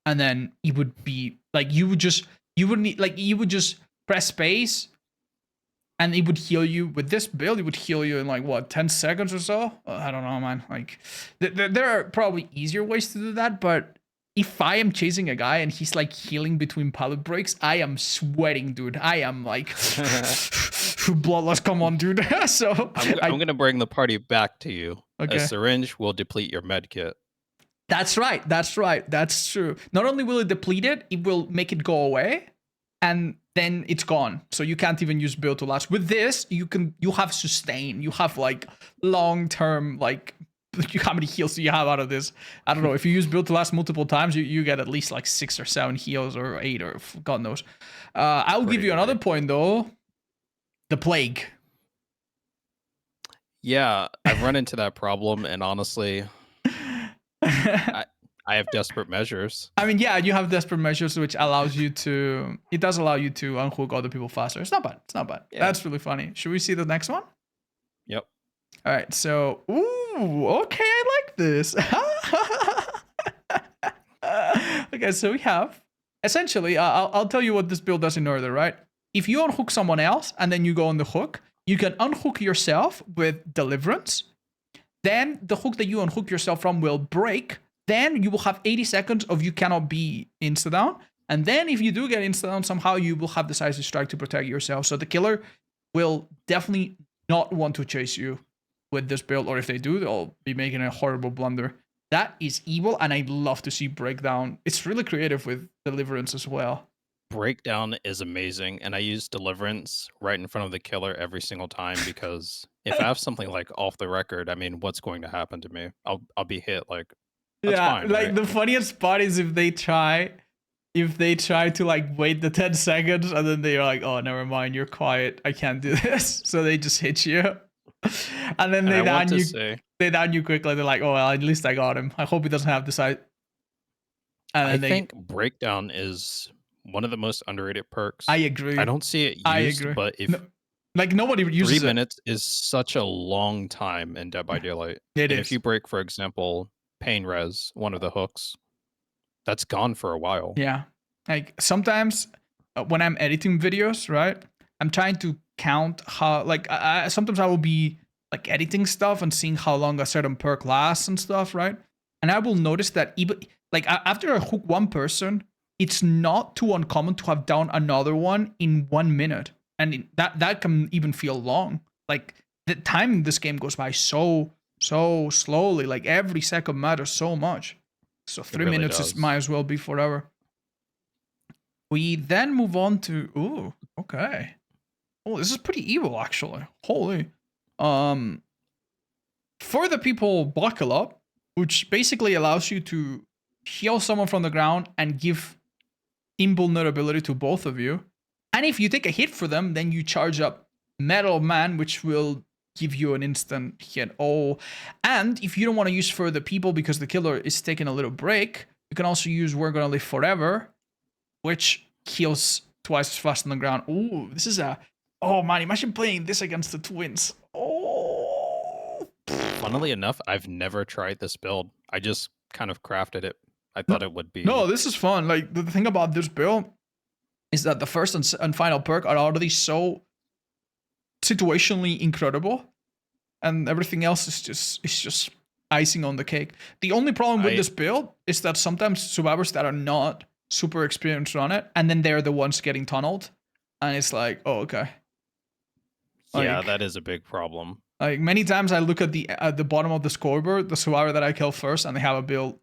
and then it would be like, you would just press space, and it would heal you with this build. It would heal you in like what 10 seconds or so. I don't know, man. Like there are probably easier ways to do that, but if I am chasing a guy and he's like healing between pallet breaks, I am sweating, dude. I am like bloodless. Come on, dude. So I'm gonna bring the party back to you. Okay. A syringe will deplete your med kit. That's right. That's true. Not only will it deplete it, it will make it go away, and then it's gone. So you can't even use build to last. With this, you have sustain. You have like long term, like how many heals do you have out of this? I don't know. If you use build to last multiple times, you get at least like 6 or 7 heals or 8 or God knows. I'll give you another point though. The plague. Yeah, I've run into that problem, and honestly, I have desperate measures. I mean, yeah, you have desperate measures, which allows you to. It does allow you to unhook other people faster. It's not bad. Yeah. That's really funny. Should we see the next one? Yep. All right. So, okay, I like this. Okay, so we have essentially. I'll tell you what this build does in order, right? If you unhook someone else and then you go on the hook, you can unhook yourself with Deliverance. Then the hook that you unhook yourself from will break. Then you will have 80 seconds of you cannot be insta-down. And then if you do get insta-down, somehow you will have Decisive Strike to protect yourself. So the killer will definitely not want to chase you with this build. Or if they do, they'll be making a horrible blunder. That is evil, and I love to see Breakdown. It's really creative with Deliverance as well. Breakdown is amazing, and I use Deliverance right in front of the killer every single time, because if I have something like off the record, I mean, what's going to happen to me? I'll be hit like, that's fine, like right? The funniest part is if they try to like wait the 10 seconds and then they're like, oh, never mind, you're quiet, I can't do this. So they just hit you. And then they down you quickly. They're like, oh well, at least I got him. I hope he doesn't have the side. And I think Breakdown is one of the most underrated perks. I agree. I don't see it used, but if like nobody uses 3 minutes is such a long time in Dead by Daylight. It is. If you break, for example, Pain Res, one of the hooks, that's gone for a while. Yeah. Like sometimes when I'm editing videos, right, I'm trying to count how, like, sometimes I will be like editing stuff and seeing how long a certain perk lasts and stuff, right? And I will notice that even like after I hook one person, it's not too uncommon to have down another one in 1 minute. And that can even feel long. Like the time in this game goes by so slowly. Like every second matters so much. So 3 really minutes might as well be forever. We then move on to okay. Oh, this is pretty evil actually. Holy. For the people buckle up, which basically allows you to heal someone from the ground and give invulnerability to both of you. And if you take a hit for them, then you charge up Metal Man, which will give you an instant hit. Oh, and if you don't want to use for the people because the killer is taking a little break, you can also use We're Gonna Live Forever, which heals twice as fast on the ground. Ooh, this is oh man, imagine playing this against the twins. Oh. Funnily enough, I've never tried this build. I just kind of crafted it. I thought it would be. No, this is fun. Like the thing about this build is that the first and final perk are already so situationally incredible, and everything else is just icing on the cake. The only problem with this build is that sometimes survivors that are not super experienced on it, and then they're the ones getting tunneled, and it's like, oh okay. Yeah, like, that is a big problem. Like many times I look at the bottom of the scoreboard, the survivor that I kill first, and they have a build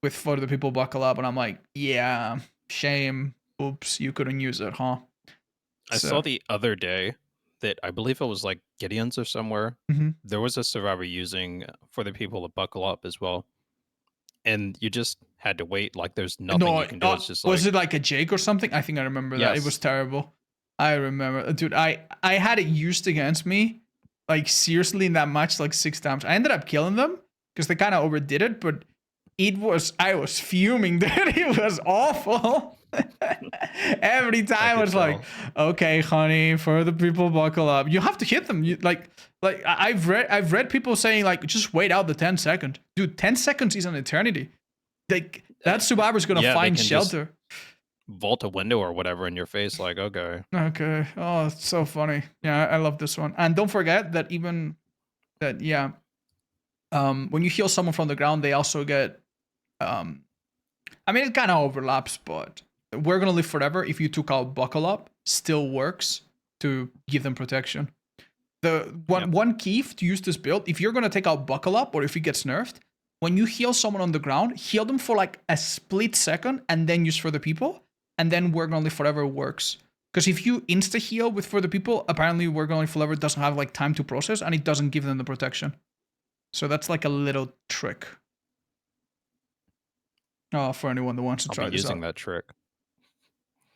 with For the People Buckle Up, and I'm like, yeah, shame. Oops, you couldn't use it, huh? I saw the other day that I believe it was like Gideon's or somewhere. Mm-hmm. There was a survivor using For the People to Buckle Up as well. And you just had to wait. Like there's nothing you can do. It's just like, was it like a Jake or something? I think I remember that. It was terrible. I remember. Dude, I had it used against me, like seriously in that match like 6 times. I ended up killing them because they kind of overdid it, but I was fuming, dude. It was awful. Every time I was like, okay, honey, For the People Buckle Up. You have to hit them. You like I've read people saying like just wait out the 10 seconds. Dude, 10 seconds is an eternity. Like that survivor's gonna find shelter. vault a window or whatever in your face. Like, okay, Okay. Oh, it's so funny. Yeah, I love this one. And don't forget that even that, yeah, when you heal someone from the ground, they also get, um, I mean, it kind of overlaps, but we're gonna live forever. If you took out buckle up, still works to give them protection. The yeah, one key to use this build, if you're gonna take out buckle up or if it gets nerfed, when you heal someone on the ground, heal them for like a split second and then use for the people, and then we're gonna live forever works. Because if you insta heal with for the people, apparently we're gonna live forever doesn't have like time to process and it doesn't give them the protection. So that's like a little trick. For anyone that wants to I'll try be this using out. that trick.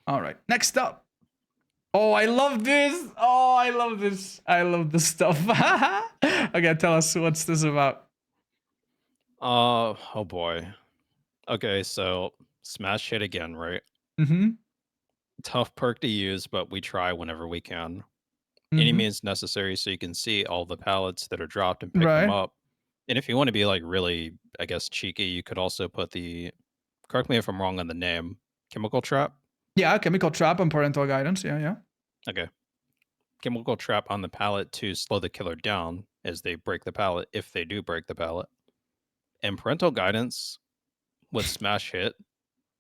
All right, next up. Oh, I love this. Oh, I love this. I love this stuff. Okay, tell us what's this about. Oh boy. Okay, so smash hit again, right? Mm-hmm. Tough perk to use, but we try whenever we can. Any Mm-hmm. means necessary so you can see all the pallets that are dropped and pick them Right. up. And if you want to be like really, I guess, cheeky, you could also put the, correct me if I'm wrong on the name, chemical trap. Yeah, chemical trap and parental guidance. Yeah, yeah. Okay. Chemical trap on the pallet to slow the killer down as they break the pallet, if they do break the pallet. And parental guidance with smash hit.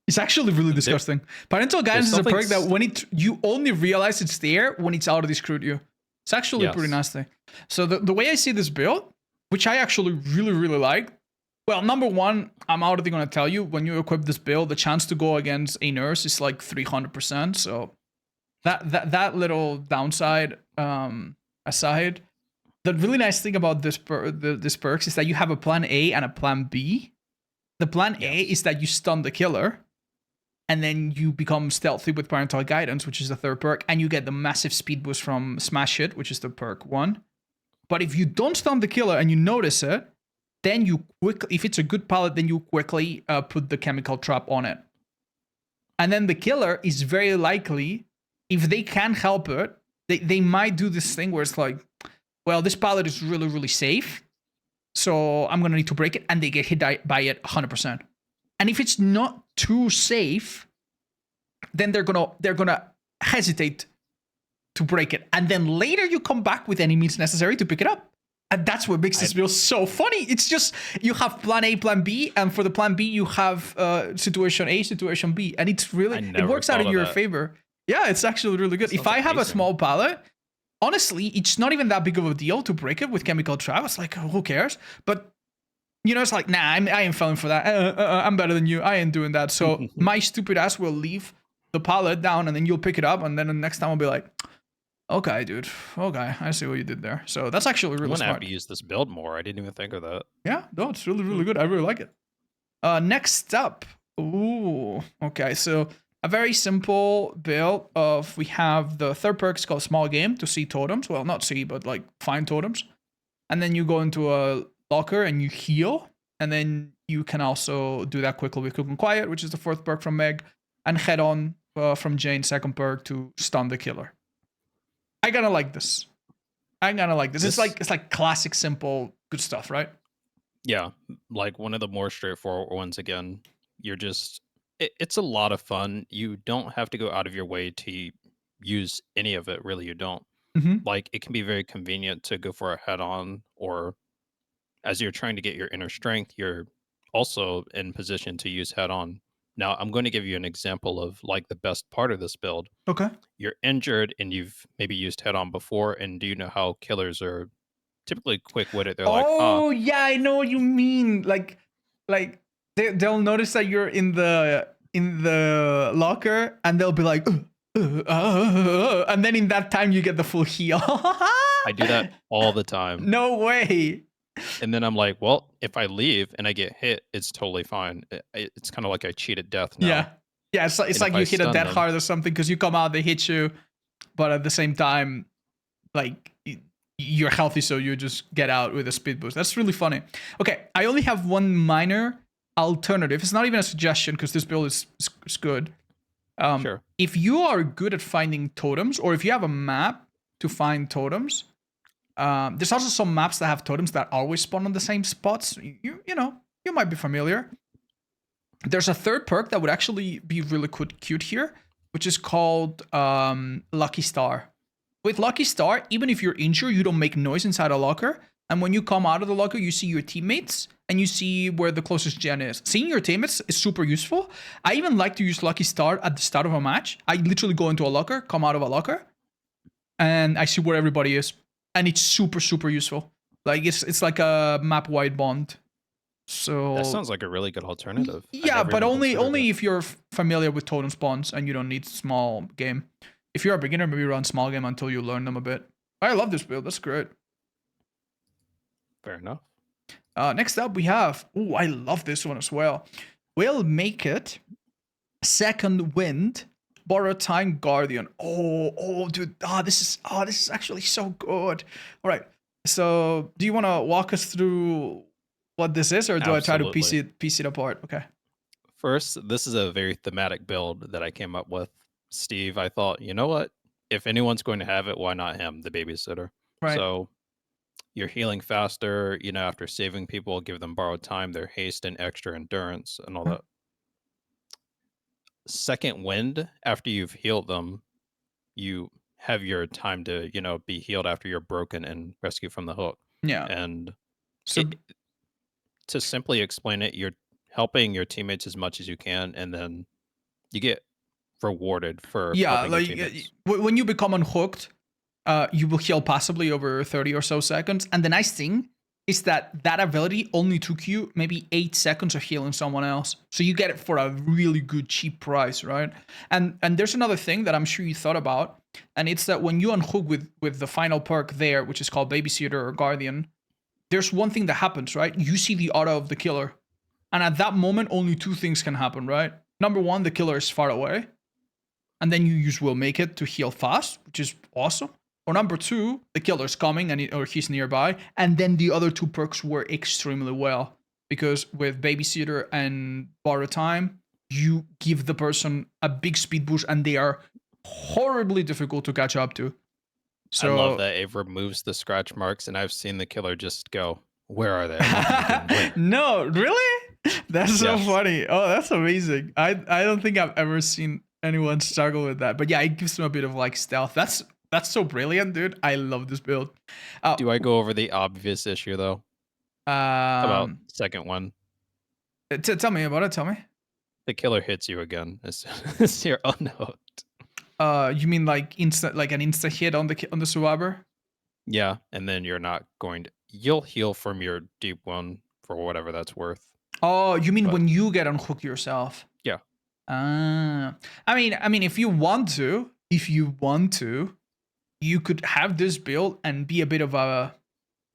It's actually really There, disgusting. Parental there's guidance is a something, perk that when you only realize it's there when it's already screwed you. It's actually pretty yes. nasty. So the way I see this build, which I actually really, really like, well, number one, I'm already going to tell you, when you equip this build, the chance to go against a nurse is like 300%. So that little downside aside, the really nice thing about this perks is that you have a plan A and a plan B. The plan A Yes. is that you stun the killer, and then you become stealthy with parental guidance, which is the third perk, and you get the massive speed boost from smash hit, which is the perk 1. But if you don't stun the killer and you notice it, then you quickly, if it's a good pallet, then you quickly put the chemical trap on it. And then the killer is very likely, if they can help it, they might do this thing where it's like, well, this pallet is really, really safe, so I'm going to need to break it, and they get hit by it 100%. And if it's not too safe, then they're gonna hesitate to break it, and then later you come back with any means necessary to pick it up. And that's what makes this build so funny. It's just you have plan A, plan B, and for the plan B you have situation A, situation B, and it's really it works out in your favor. Yeah, it's actually really good. If I have a small pallet, honestly, it's not even that big of a deal to break it with chemical trap. It's like, who cares? But you know, it's like, nah, I ain't falling for that. I'm better than you. I ain't doing that. So my stupid ass will leave the pallet down, and then you'll pick it up, and then the next time I'll be like, okay, dude. Okay, I see what you did there. So that's actually really smart. I'm gonna have to use this build more. I didn't even think of that. Yeah, no, it's really, really good. I really like it. Next up. Ooh, okay. So a very simple build of, we have the third perk is called Small Game to see totems. Well, not see, but like find totems. And then you go into a locker and you heal. And then you can also do that quickly with Cook and Quiet, which is the fourth perk from Meg. And head on from Jane, second perk, to stun the killer. I gotta like this. It's like classic, simple, good stuff, right? Yeah, like one of the more straightforward ones again. You're just it's a lot of fun. You don't have to go out of your way to use any of it, really you don't. Mm-hmm. Like it can be very convenient to go for a head on, or as you're trying to get your inner strength, you're also in position to use head on. Now, I'm going to give you an example of like the best part of this build. Okay. You're injured and you've maybe used head on before, and do you know how killers are typically quick-witted? They're like, Oh yeah, I know what you mean. Like they'll notice that you're in the locker, and they'll be like, and then in that time you get the full heal. I do that all the time. No way. And then I'm like, well, if I leave and I get hit, it's totally fine. It's kind of like I cheated death now. Yeah. Yeah, it's like you hit a dead hard or something, because you come out, they hit you, but at the same time, like you're healthy, so you just get out with a speed boost. That's really funny. Okay, I only have one minor alternative. It's not even a suggestion, because this build is good. Sure. If you are good at finding totems, or if you have a map to find totems, there's also some maps that have totems that always spawn on the same spots. You know, you might be familiar. There's a third perk that would actually be really cute here, which is called Lucky Star. With Lucky Star, even if you're injured, you don't make noise inside a locker. And when you come out of the locker, you see your teammates and you see where the closest gen is. Seeing your teammates is super useful. I even like to use Lucky Star at the start of a match. I literally go into a locker, come out of a locker, and I see where everybody is. And it's super, super useful. Like it's like a map-wide bond. So That sounds like a really good alternative. yeah, but only if you're familiar with totem spawns and you don't need small game. If you're a beginner, maybe run small game until you learn them a bit. I love this build. That's great. Fair enough. Next up, we have. Oh, I love this one as well. We'll make it Second Wind, Borrow Time, Guardian. Oh, dude. This is actually so good. All right. So, do you want to walk us through what this is, or do I try to piece it apart? Okay. First, this is a very thematic build that I came up with. Steve, I thought, you know what? If anyone's going to have it, why not him, the babysitter? Right. So you're healing faster, after saving people, give them borrowed time, their haste and extra endurance and all that. Second Wind, after you've healed them, you have your time to, be healed after you're broken and rescue from the hook. Yeah. And so to simply explain it, you're helping your teammates as much as you can, and then you get rewarded for helping your teammates. When you become unhooked, you will heal passively over 30 or so seconds. And the nice thing is that ability only took you maybe 8 seconds of healing someone else. So you get it for a really good cheap price, right? And there's another thing that I'm sure you thought about, and it's that when you unhook with the final perk there, which is called Babysitter or Guardian, there's one thing that happens, right? You see the aura of the killer. And at that moment, only 2 things can happen, right? Number 1, the killer is far away. And then you use Will Make It to heal fast, which is awesome. Or number 2, the killer's coming or he's nearby. And then the other 2 perks work extremely well. Because with Babysitter and Borrow Time, you give the person a big speed boost and they are horribly difficult to catch up to. So, I love that it removes the scratch marks, and I've seen the killer just go, where are they? No, really? That's so funny. Oh, that's amazing. I don't think I've ever seen anyone struggle with that. But yeah, it gives them a bit of like stealth. That's so brilliant, dude. I love this build. Do I go over the obvious issue though? About second one. Tell me about it. Tell me. The killer hits you again as soon as you're unhooked. You mean like an instant hit on the survivor? Yeah, and then you're not going to. You'll heal from your deep one for whatever that's worth. Oh, you mean when you get unhooked yourself? Yeah. I mean, if you want to, you could have this build and be a bit of a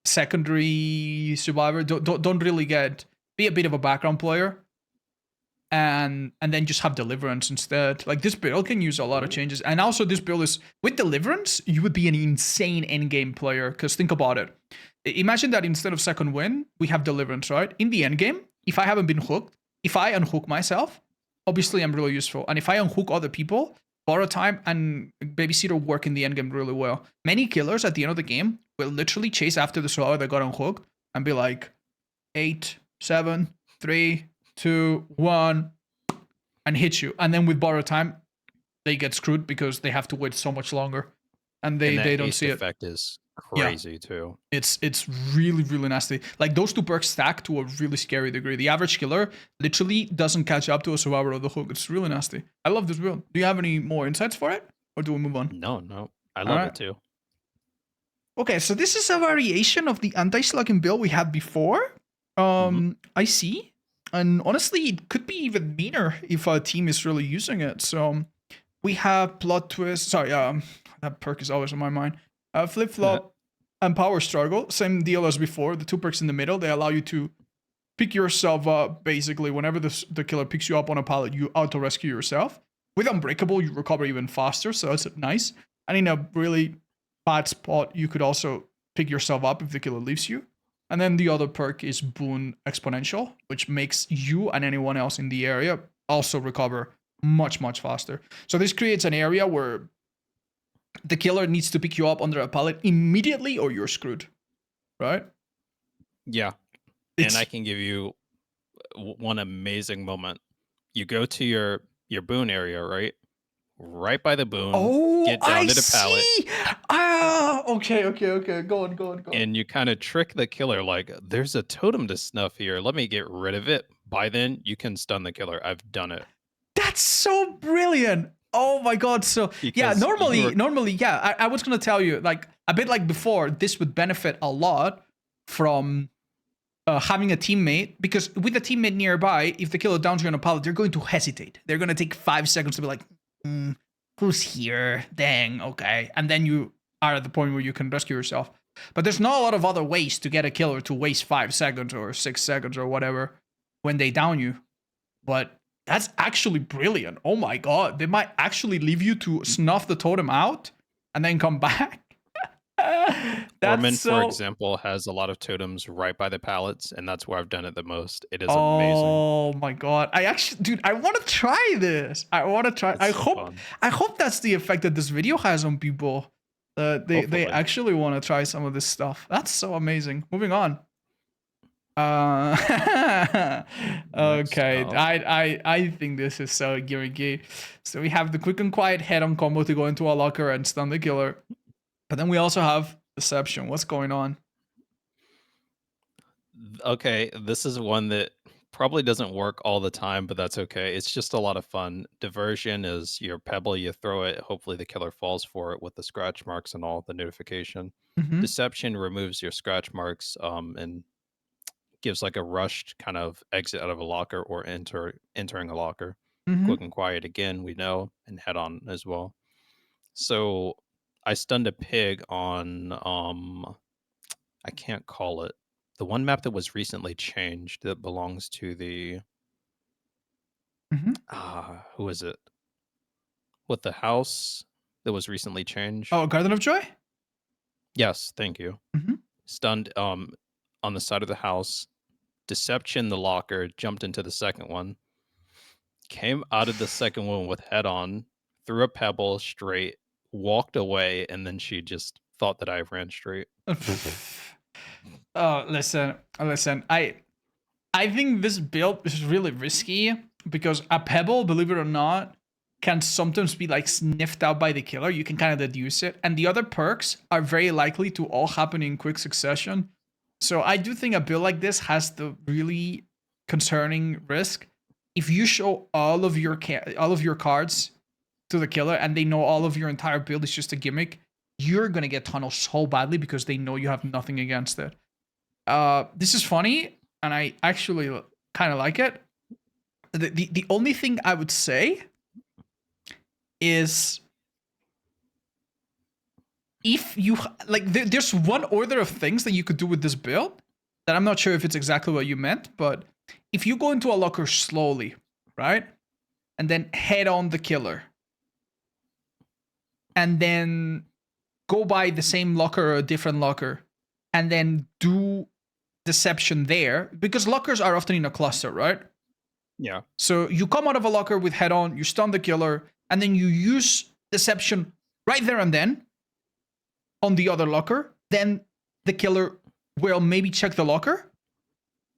secondary survivor. Don't really be a bit of a background player. And then just have Deliverance instead. Like, this build can use a lot of changes. And also this build is, with Deliverance, you would be an insane endgame player. Because think about it. Imagine that instead of Second Win, we have Deliverance, right? In the endgame, if I haven't been hooked, if I unhook myself, obviously I'm really useful. And if I unhook other people, Borrow Time and Babysitter work in the endgame really well. Many killers at the end of the game will literally chase after the survivor that got unhooked and be like, 8, 7, 3, 2, 1, and hit you. And then with Borrow Time, they get screwed because they have to wait so much longer. And they don't see it. The effect is crazy too. It's really, really nasty. Like, those 2 perks stack to a really scary degree. The average killer literally doesn't catch up to a survivor of the hook. It's really nasty. I love this build. Do you have any more insights for it? Or do we move on? No. I love it too. Okay, so this is a variation of the anti-slugging build we had before. I see. And honestly, it could be even meaner if a team is really using it. So we have Plot Twist. Sorry, that perk is always on my mind. Flip Flop and Power Struggle. Same deal as before. The 2 perks in the middle, they allow you to pick yourself up. Basically, whenever the killer picks you up on a pallet, you auto-rescue yourself. With Unbreakable, you recover even faster. So that's nice. And in a really bad spot, you could also pick yourself up if the killer leaves you. And then the other perk is Boon Exponential, which makes you and anyone else in the area also recover much, much faster. So this creates an area where the killer needs to pick you up under a pallet immediately or you're screwed, right? Yeah. And I can give you one amazing moment. you go to your boon area, right? Right by the boon, Oh, get I down to the pallet, see. Ah, okay, okay, okay. Go on, go on, go on. and you kind of trick the killer like, "There's a totem to snuff here. Let me get rid of it." By then, you can stun the killer. I've done it That's so brilliant. Oh my god. So yeah, because you normally, were normally, yeah, I was gonna tell you, like a bit like before, this would benefit a lot from having a teammate, because with a teammate nearby, if the killer downs you on a pallet, they're going to hesitate. They're gonna take 5 seconds to be like, who's here? Dang, okay. And then you are at the point where you can rescue yourself. But there's not a lot of other ways to get a killer to waste 5 seconds or 6 seconds or whatever when they down you. But that's actually brilliant. Oh my god. They might actually leave you to snuff the totem out and then come back. That's Orman, for so. example, has a lot of totems right by the pallets, and that's where I've done it the most. It is amazing. Oh my god. I actually, dude, I want to try this. I want to try. It's so fun. I hope that's the effect that this video has on people. They Hopefully. actually want to try some of this stuff. That's so amazing. Moving on. Next Okay. up. I think this is so gimmicky. So we have the quick and quiet head-on combo to go into a locker and stun the killer. But then we also have deception. What's going on? Okay, this is one that probably doesn't work all the time, but that's okay. It's just a lot of fun. Diversion is your pebble, you throw it, hopefully the killer falls for it with the scratch marks and all the notification. Mm-hmm. Deception removes your scratch marks and gives like a rushed kind of exit out of a locker or entering a locker. Mm-hmm. Quick and quiet again, we know, and head on as well. So I stunned a pig on I can't call it. The one map that was recently changed that belongs to the Mm-hmm. who is it? With the house that was recently changed? Oh, Garden of Joy? Yes, thank you. Mm-hmm. Stunned on the side of the house. Deception the locker, jumped into the second one. Came out of the second one with head on, threw a pebble straight, walked away, and then she just thought that I ran straight. Oh, listen. I think this build is really risky because a pebble, believe it or not, can sometimes be like sniffed out by the killer. You can kind of deduce it, and the other perks are very likely to all happen in quick succession. So I do think a build like this has the really concerning risk. If you show all of your cards to the killer and they know all of your entire build is just a gimmick, you're gonna get tunneled so badly because they know you have nothing against it. This is funny, and I actually kind of like it. The only thing I would say is if you like, there's one order of things that you could do with this build that I'm not sure if it's exactly what you meant, but if you go into a locker slowly, right, and then head on the killer, and then go by the same locker or a different locker, and then do deception there, because lockers are often in a cluster, right? Yeah. So you come out of a locker with head on, you stun the killer, and then you use deception right there and then on the other locker. Then the killer will maybe check the locker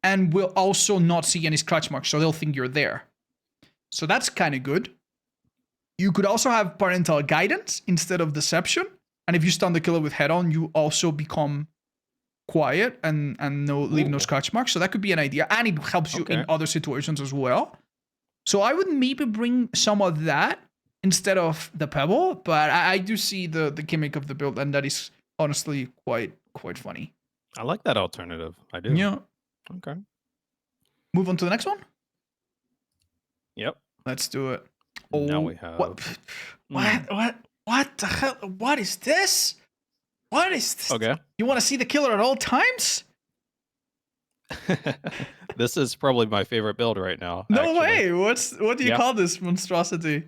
and will also not see any scratch marks, so they'll think you're there. So that's kind of good. You could also have parental guidance instead of deception, and if you stun the killer with head on, you also become quiet and leave no scratch marks. So that could be an idea, and it helps you in other situations as well. So I would maybe bring some of that instead of the pebble, but I do see the gimmick of the build, and that is honestly quite funny. I like that alternative. I do. Yeah. Okay. Move on to the next one. Yep. Let's do it. Now we have what the hell? What is this? What is this? Okay. You want to see the killer at all times? This is probably my favorite build right now. No actually. way. What do you call this monstrosity?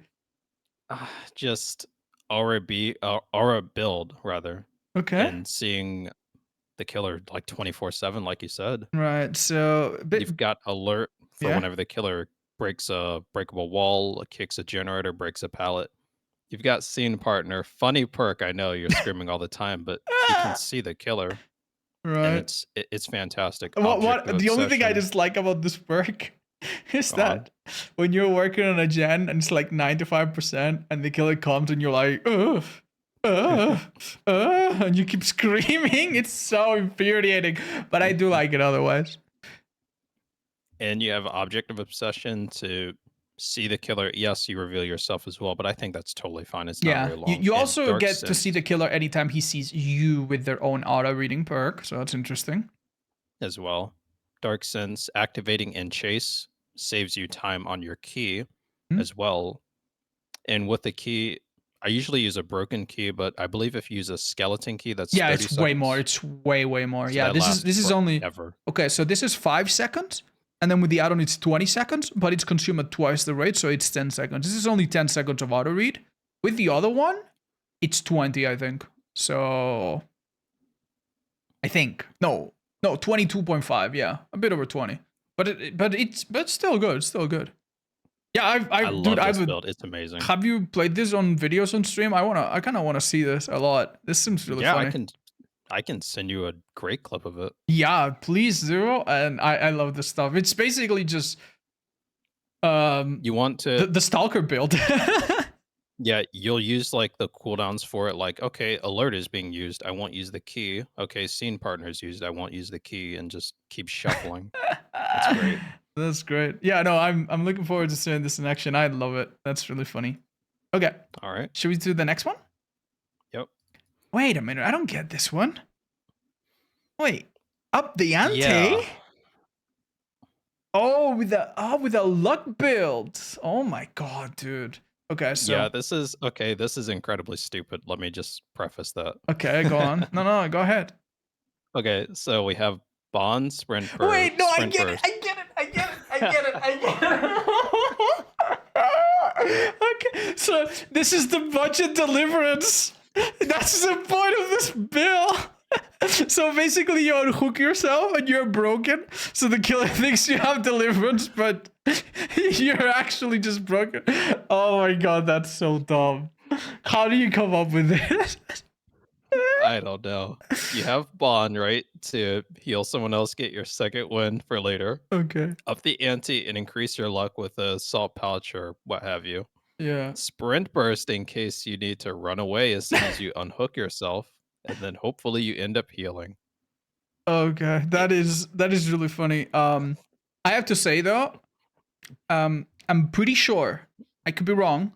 Just aura build rather. Okay. And seeing the killer like 24/7, like you said. Right. So You've got alert for whenever the killer breaks a breakable wall, kicks a generator, breaks a pallet. You've got scene partner, funny perk. I know you're screaming all the time, but you can see the killer, right. and it's fantastic. What the only thing I dislike about this perk is Go on. that when you're working on a gen and it's like 95% and the killer comes and you're like, ugh, and you keep screaming. It's so infuriating, but I do like it otherwise. And you have object of obsession to see the killer. Yes, you reveal yourself as well, but I think that's totally fine. It's not Yeah, very you, long. you And also dark get to see sense the killer anytime he sees you with their own auto reading perk, so that's interesting. as well. Dark sense activating in chase saves you time on your key Hmm? as well. And with the key, I usually use a broken key, but I believe if you use a skeleton key, that's Yeah, 30 it's way more. seconds. It's way more. So Yeah, that this is lasts this is only forever. okay. So this is 5 seconds, and then with the add-on, it's 20 seconds, but it's consumed at twice the rate, so it's 10 seconds. This is only 10 seconds of auto read. With the other one, it's 20, I think. So I think no 22.5. Yeah, a bit over 20, but still good. Still good. Yeah, I dude, love I this would. build. It's amazing. Have you played this on videos on stream? I kind of wanna see this a lot. This seems really Yeah, funny. I can send you a great clip of it. Yeah, please do. And I love this stuff. It's basically just You want the, to the stalker build. Yeah, you'll use like the cooldowns for it, like, okay, alert is being used. I won't use the key. Okay, scene partner is used. I won't use the key and just keep shuffling. It's great. That's great. Yeah, no, I'm looking forward to seeing this in action. I love it. That's really funny. Okay, All right. should we do the next one? Yep. Wait a minute, I don't get this one. Wait, up the ante? Yeah. Oh, with a luck build. Oh my god, dude. Okay, so Yeah, this is okay. This is incredibly stupid. Let me just preface that. okay, go on. No, go ahead. Okay, so we have Bond, Wait, no, I Sprint get it. Burst. Okay, so this is the budget deliverance. That's the point of this bill. So basically, you unhook yourself and you're broken. So the killer thinks you have deliverance, but you're actually just broken. Oh my god, that's so dumb. How do you come up with this? I don't know. You have Bond, right, to heal someone else, get your second win for later. Okay. Up the ante and increase your luck with a salt pouch or what have you. Yeah. Sprint burst in case you need to run away as soon as you unhook yourself, and then hopefully you end up healing. Okay. It, That is really funny. I have to say though, I'm pretty sure. I could be wrong,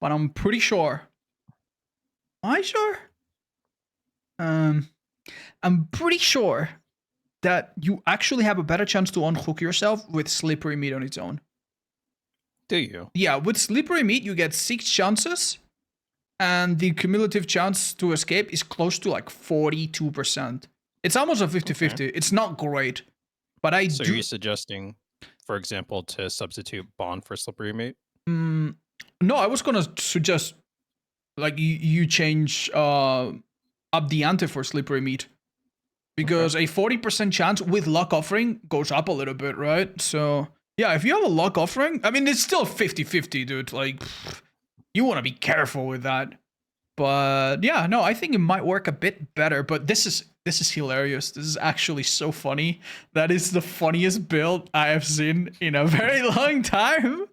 but I'm pretty sure. Am I sure? Um, I'm pretty sure that you actually have a better chance to unhook yourself with slippery meat on its own. do you? Yeah, with slippery meat, you get 6 chances, and the cumulative chance to escape is close to like 42%. It's almost a 50-50. Okay. It's not great, but I So are do. you suggesting, for example, to substitute Bond for slippery meat? No, I was gonna suggest like you change up the ante for slippery meat because a 40% chance with luck offering goes up a little bit, right? So yeah, if you have a luck offering, I mean it's still 50-50, dude. Like you want to be careful with that. But yeah, no, I think it might work a bit better. But this is hilarious. This is actually so funny. That is the funniest build I have seen in a very long time.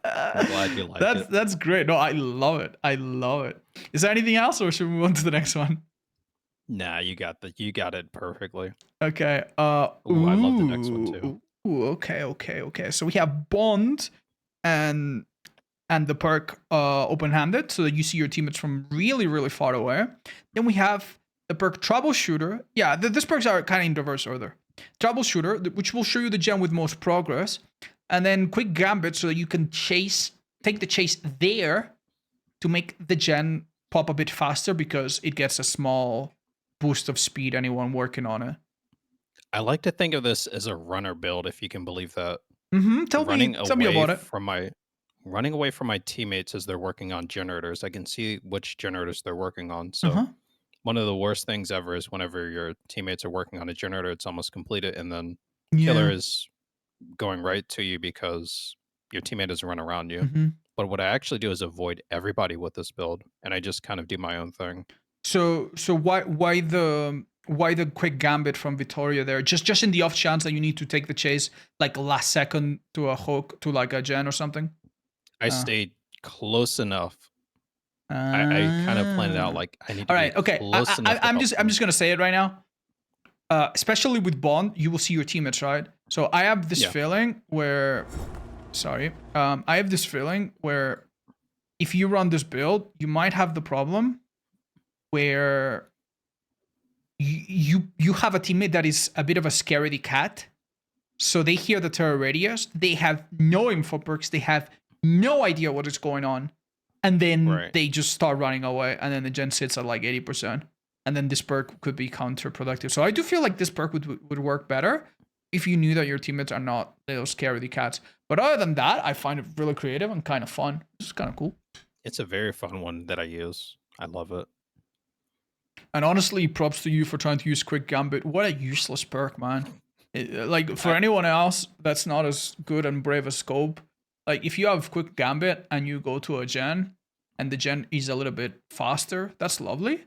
I'm glad you like it. That's great. No, I love it. I love it. Is there anything else, or should we move on to the next one? Nah, you got it perfectly. Okay. Ooh, I love the next one too. Ooh, okay. So we have Bond and the perk open-handed, so that you see your teammates from really far away. Then we have the perk Troubleshooter. Yeah, these perks are kind of in reverse order. Troubleshooter, which will show you the gem with most progress, and then Quick Gambit, so that you can take the chase there to make the gen pop a bit faster because it gets a small boost of speed. Anyone working on it. I like to think of this as a runner build, if you can believe that. Tell me Running about it. running away from my teammates as they're working on generators. I can see which generators they're working on. So Uh-huh. one of the worst things ever is whenever your teammates are working on a generator, it's almost completed, and then Yeah. killer is going right to you because your teammate doesn't run around you. Mhm. But what I actually do is avoid everybody with this build, and I just kind of do my own thing. So why why the quick gambit from Vittoria there? Just in the off chance that you need to take the chase like last second to a hook to like a gen or something. I Uh, stayed close enough. I kind of planned it out ah. like I need to All be right. Okay. close enough to I'm help just them. gonna say it right now. Especially with Bond, you will see your teammates, right? So I have this Yeah. feeling where, sorry, I have this feeling where if you run this build, you might have the problem where you have a teammate that is a bit of a scaredy cat. So they hear the terror radius, they have no info perks, they have no idea what is going on, and then Right. they just start running away, and then the gen sits at like 80%, and then this perk could be counterproductive. So I do feel like this perk would work better if you knew that your teammates are not those scaredy cats. But other than that, I find it really creative and kind of fun. It's kind of cool. It's a very fun one that I use. I love it. And honestly, props to you for trying to use Quick Gambit. What a useless perk, man. Like, for anyone else that's not as good and brave as Scope, like, if you have Quick Gambit and you go to a gen, and the gen is a little bit faster, that's lovely.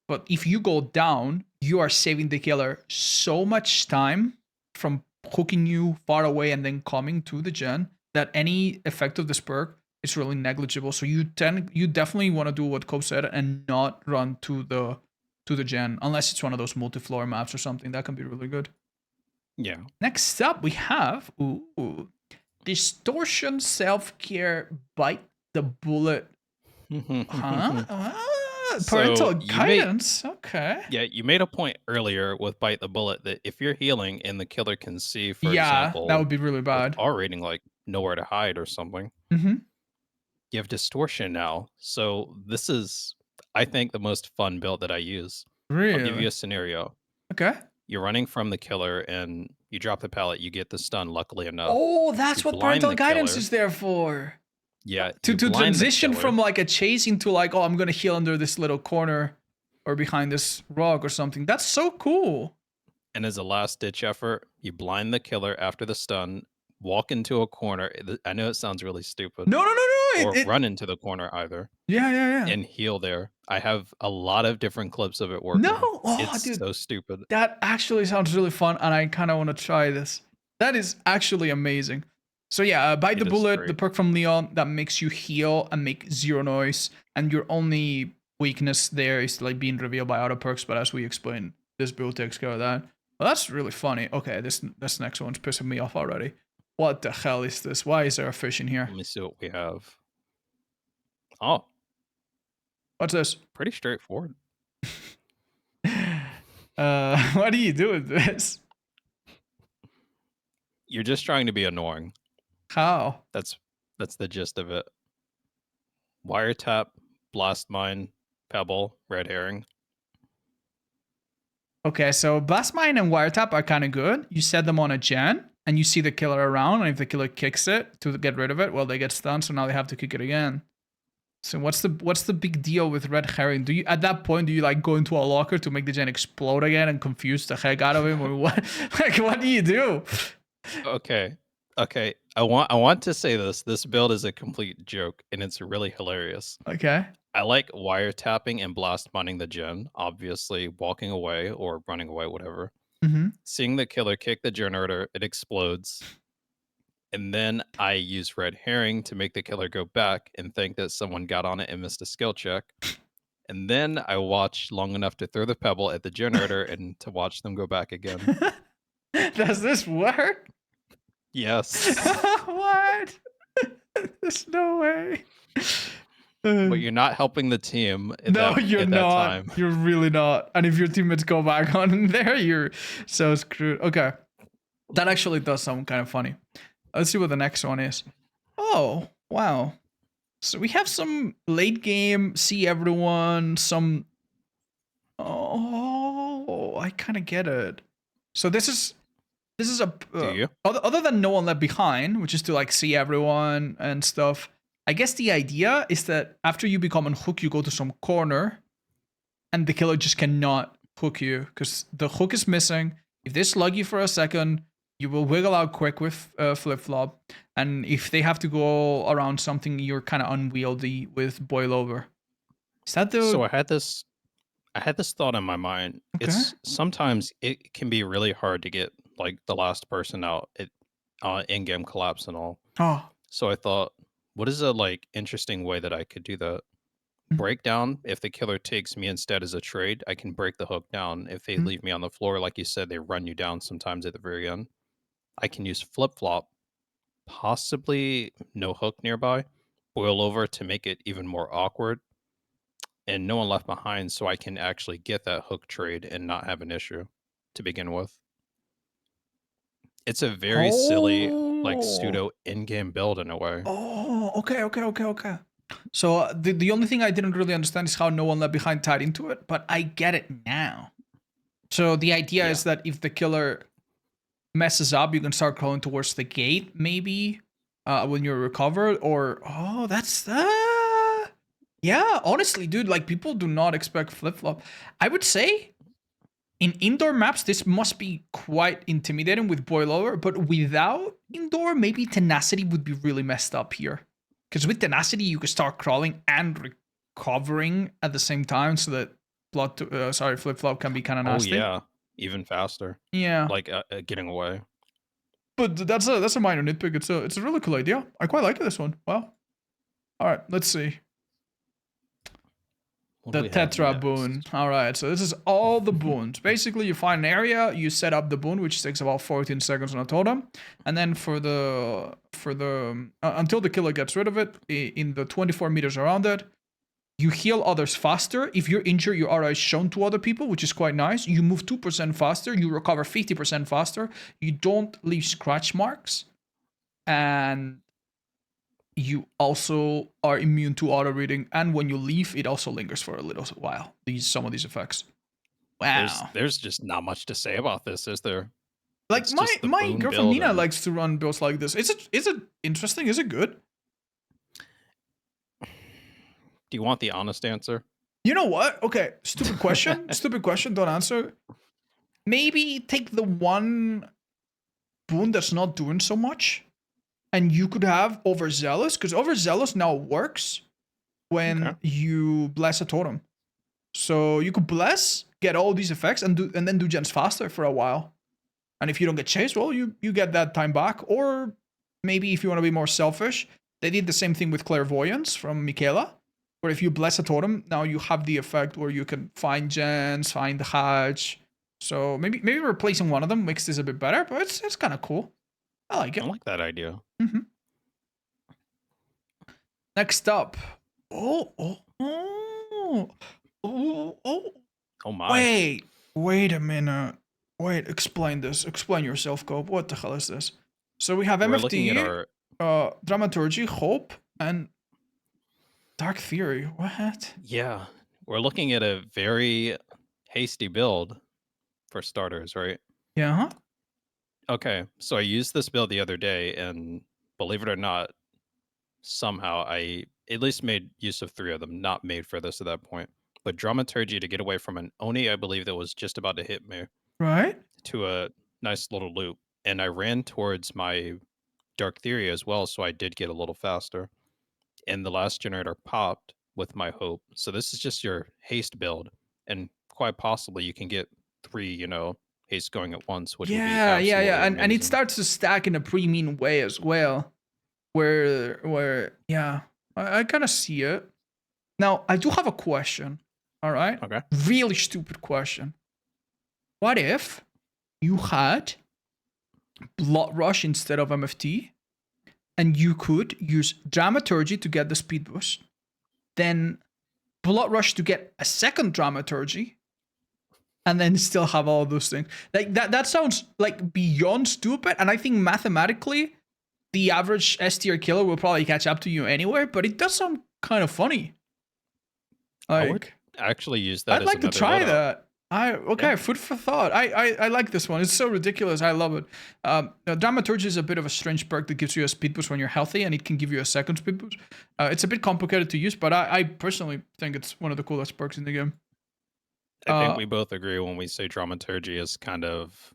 But if you go down, you are saving the killer so much time from hooking you far away and then coming to the gen that any effect of this perk is really negligible. So you definitely want to do what Cope said and not run to the gen unless it's one of those multi-floor maps or something. That can be really good. Yeah. Next up, we have Distortion Self-Care Bite the Bullet. Huh? Parental guidance. Okay. Yeah, you made a point earlier with Bite the Bullet that if you're healing and the killer can see, for example, that would be really with bad. R rating like nowhere to hide or something, Mm-hmm. you have distortion now. So this is, I think, the most fun build that I use. Really? I'll give you a scenario. Okay. You're running from the killer and you drop the pallet, you get the stun, luckily enough. Oh, that's You what blind parental the guidance killer. is there for. Yeah, To you blind the transition killer. from like a chase into like, oh, I'm gonna heal under this little corner or behind this rock or something. That's so cool. And as a last ditch effort, you blind the killer after the stun, walk into a corner. I know it sounds really stupid. No. Or run into the corner either. Yeah. And heal there. I have a lot of different clips of it working. No, oh, it's dude, so stupid. that actually sounds really fun, and I kind of want to try this. That is actually amazing. So yeah, Bite the Bullet, great. the perk from Leon that makes you heal and make zero noise, and your only weakness there is like being revealed by auto perks. But as we explained, this build takes care of that. Well, that's really funny. Okay, this next one's pissing me off already. What the hell is this? Why is there a fish in here? Let me see what we have. Oh, What's this? pretty straightforward. What do you do with this? You're just trying to be annoying. How? That's the gist of it. Wiretap, blast mine, pebble, red herring. Okay, so Blast Mine and Wiretap are kind of good. You set them on a gen, and you see the killer around, and if the killer kicks it to get rid of it, well, they get stunned, so now they have to kick it again. So what's the big deal with red herring? Do you at that point do you like go into a locker to make the gen explode again and confuse the heck out of him, or what? Like, what do you do? Okay. I want to say this. This build is a complete joke, and it's really hilarious. Okay. I like wiretapping and blast mining the gen, obviously walking away or running away, whatever. Mm-hmm. Seeing the killer kick the generator, it explodes. And then I use red herring to make the killer go back and think that someone got on it and missed a skill check. And then I watch long enough to throw the pebble at the generator and to watch them go back again. Does this work? Yes. What? There's no way. But you're not helping the team. You're not. Time. You're really not. And if your teammates go back on there, you're so screwed. Okay. That actually does sound kind of funny. Let's see what the next one is. Oh, wow. So we have some late game, see everyone, some... Oh, I kind of get it. So this is a... Do you? Other than No One Left Behind, which is to like see everyone and stuff, I guess the idea is that after you become unhooked, you go to some corner and the killer just cannot hook you because the hook is missing. If they slug you for a second, you will wiggle out quick with flip-flop. And if they have to go around something, you're kind of unwieldy with boil over. Is that the... So I had this I had this thought in my mind. Okay. It's sometimes it can be really hard to get like the last person out in-game collapse and all. Oh. So I thought, what is a like interesting way that I could do that? Mhm. Breakdown, if the killer takes me instead as a trade, I can break the hook down. If they Mhm. leave me on the floor, like you said, they run you down sometimes at the very end. I can use flip flop, possibly no hook nearby, boil over to make it even more awkward, and no one left behind, so I can actually get that hook trade and not have an issue to begin with. It's a very silly, like Oh. pseudo in-game build in a way. Oh, okay, okay, okay, okay. So the only thing I didn't really understand is how no one left behind tied into it, but I get it now. So the idea Yeah. is that if the killer messes up, you can start crawling towards the gate, maybe when you're recovered, or oh, that's yeah. Honestly, dude, like people do not expect flip flop. I would say in indoor maps, this must be quite intimidating with boil over, but without indoor, maybe tenacity would be really messed up here. Because with tenacity, you could start crawling and recovering at the same time, so that flip flop can be kind of Oh nasty. yeah, even faster. Yeah, Like getting away. but that's a minor nitpick. It's a really cool idea. I quite like this one. Wow. All right, let's see. What do The we have Tetra boon. next? All right, so this is all the boons. Basically, you find an area, you set up the boon, which takes about 14 seconds on a totem, and then until the killer gets rid of it, in the 24 meters around it, you heal others faster. If you're injured, your aura is shown to other people, which is quite nice. You move 2% faster. You recover 50% faster. You don't leave scratch marks, and you also are immune to auto reading, and when you leave, it also lingers for a little while. Some of these effects. Wow. There's just not much to say about this, is there? Like It's my just the my boon girlfriend build Nina and likes to run builds like this. Is it interesting? Is it good? do you want the honest answer? You know what? Okay, stupid question. Stupid question. Don't answer. Maybe take the one boon that's not doing so much, and you could have overzealous, because overzealous now works Okay. when you bless a totem. So you could bless, get all these effects, and then do gens faster for a while. And if you don't get chased, well, you get that time back. Or maybe if you want to be more selfish, they did the same thing with clairvoyance from Michaela, where if you bless a totem, now you have the effect where you can find gens, find the hatch. So maybe replacing one of them makes this a bit better, but it's kind of cool. I like I it. like that idea. Mm-hmm. Next up, oh oh oh oh oh. Oh my. Wait a minute. Wait, explain this. Explain yourself, Cope. What the hell is this? So we have We're looking at MFT, our Dramaturgy, Hope, and Dark Theory. What? yeah, we're looking at a very hasty build for starters, right? Yeah, huh? Okay, so I used this build the other day, and believe it or not, somehow I at least made use of three of them, not made for this at that point. But Dramaturgy to get away from an Oni, I believe that was just about to hit me Right? to a nice little loop. And I ran towards my Dark Theory as well, so I did get a little faster. And the last generator popped with my hope. So this is just your haste build. And quite possibly you can get three, haste going at once, which would be Yeah. absolutely And it amazing. starts to stack in a pre-mean way as well. Where yeah. I kind of see it. Now, I do have a question. All right? Okay. Really stupid question. What if you had Blood Rush instead of MFT, and you could use Dramaturgy to get the speed boost, then Blood Rush to get a second Dramaturgy, and then still have all those things. Like that sounds like beyond stupid, and I think mathematically the average S tier killer will probably catch up to you anyway, but it does sound kind of funny. I would Like, actually use that I'd as like to another try loadout. that. Yeah. Okay, food for thought. I like this one. It's so ridiculous. I love it. Dramaturgy is a bit of a strange perk that gives you a speed boost when you're healthy, and it can give you a second speed boost. It's a bit complicated to use, but I personally think it's one of the coolest perks in the game. I think Uh, we both agree when we say Dramaturgy is kind of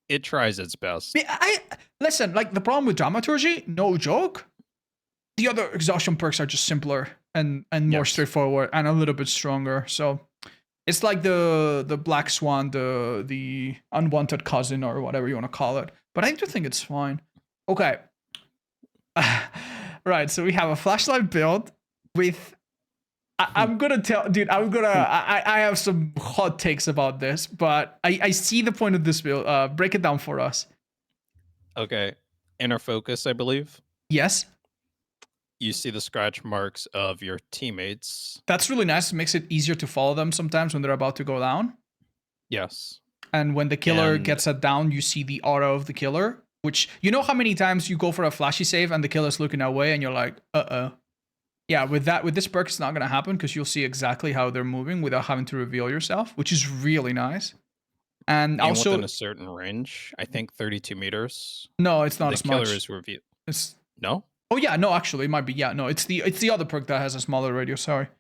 it tries its best. I listen. Like the problem with dramaturgy, no joke. the other exhaustion perks are just simpler and more Yes. straightforward and a little bit stronger. So it's like the black swan, the unwanted cousin or whatever you want to call it. But I do think it's fine. Okay. Right, so we have a flashlight build with I'm gonna tell, dude. I have some hot takes about this, but I see the point of this build. Break it down for us. Okay. Inner focus, I believe. Yes, You see the scratch marks of your teammates. that's really nice. It makes it easier to follow them sometimes when they're about to go down. Yes. And when the killer And gets it down, you see the aura of the killer. Which, you know how many times you go for a flashy save and the killer's looking away and you're like, uh-oh. Yeah, with this perk, it's not gonna happen because you'll see exactly how they're moving without having to reveal yourself, which is really nice. And also, within a certain range, I think 32 meters, no, it's not the as killer much. is revealed. It's No? Oh yeah, no, actually, it might be. Yeah, no, it's the other perk that has a smaller radius. Sorry, The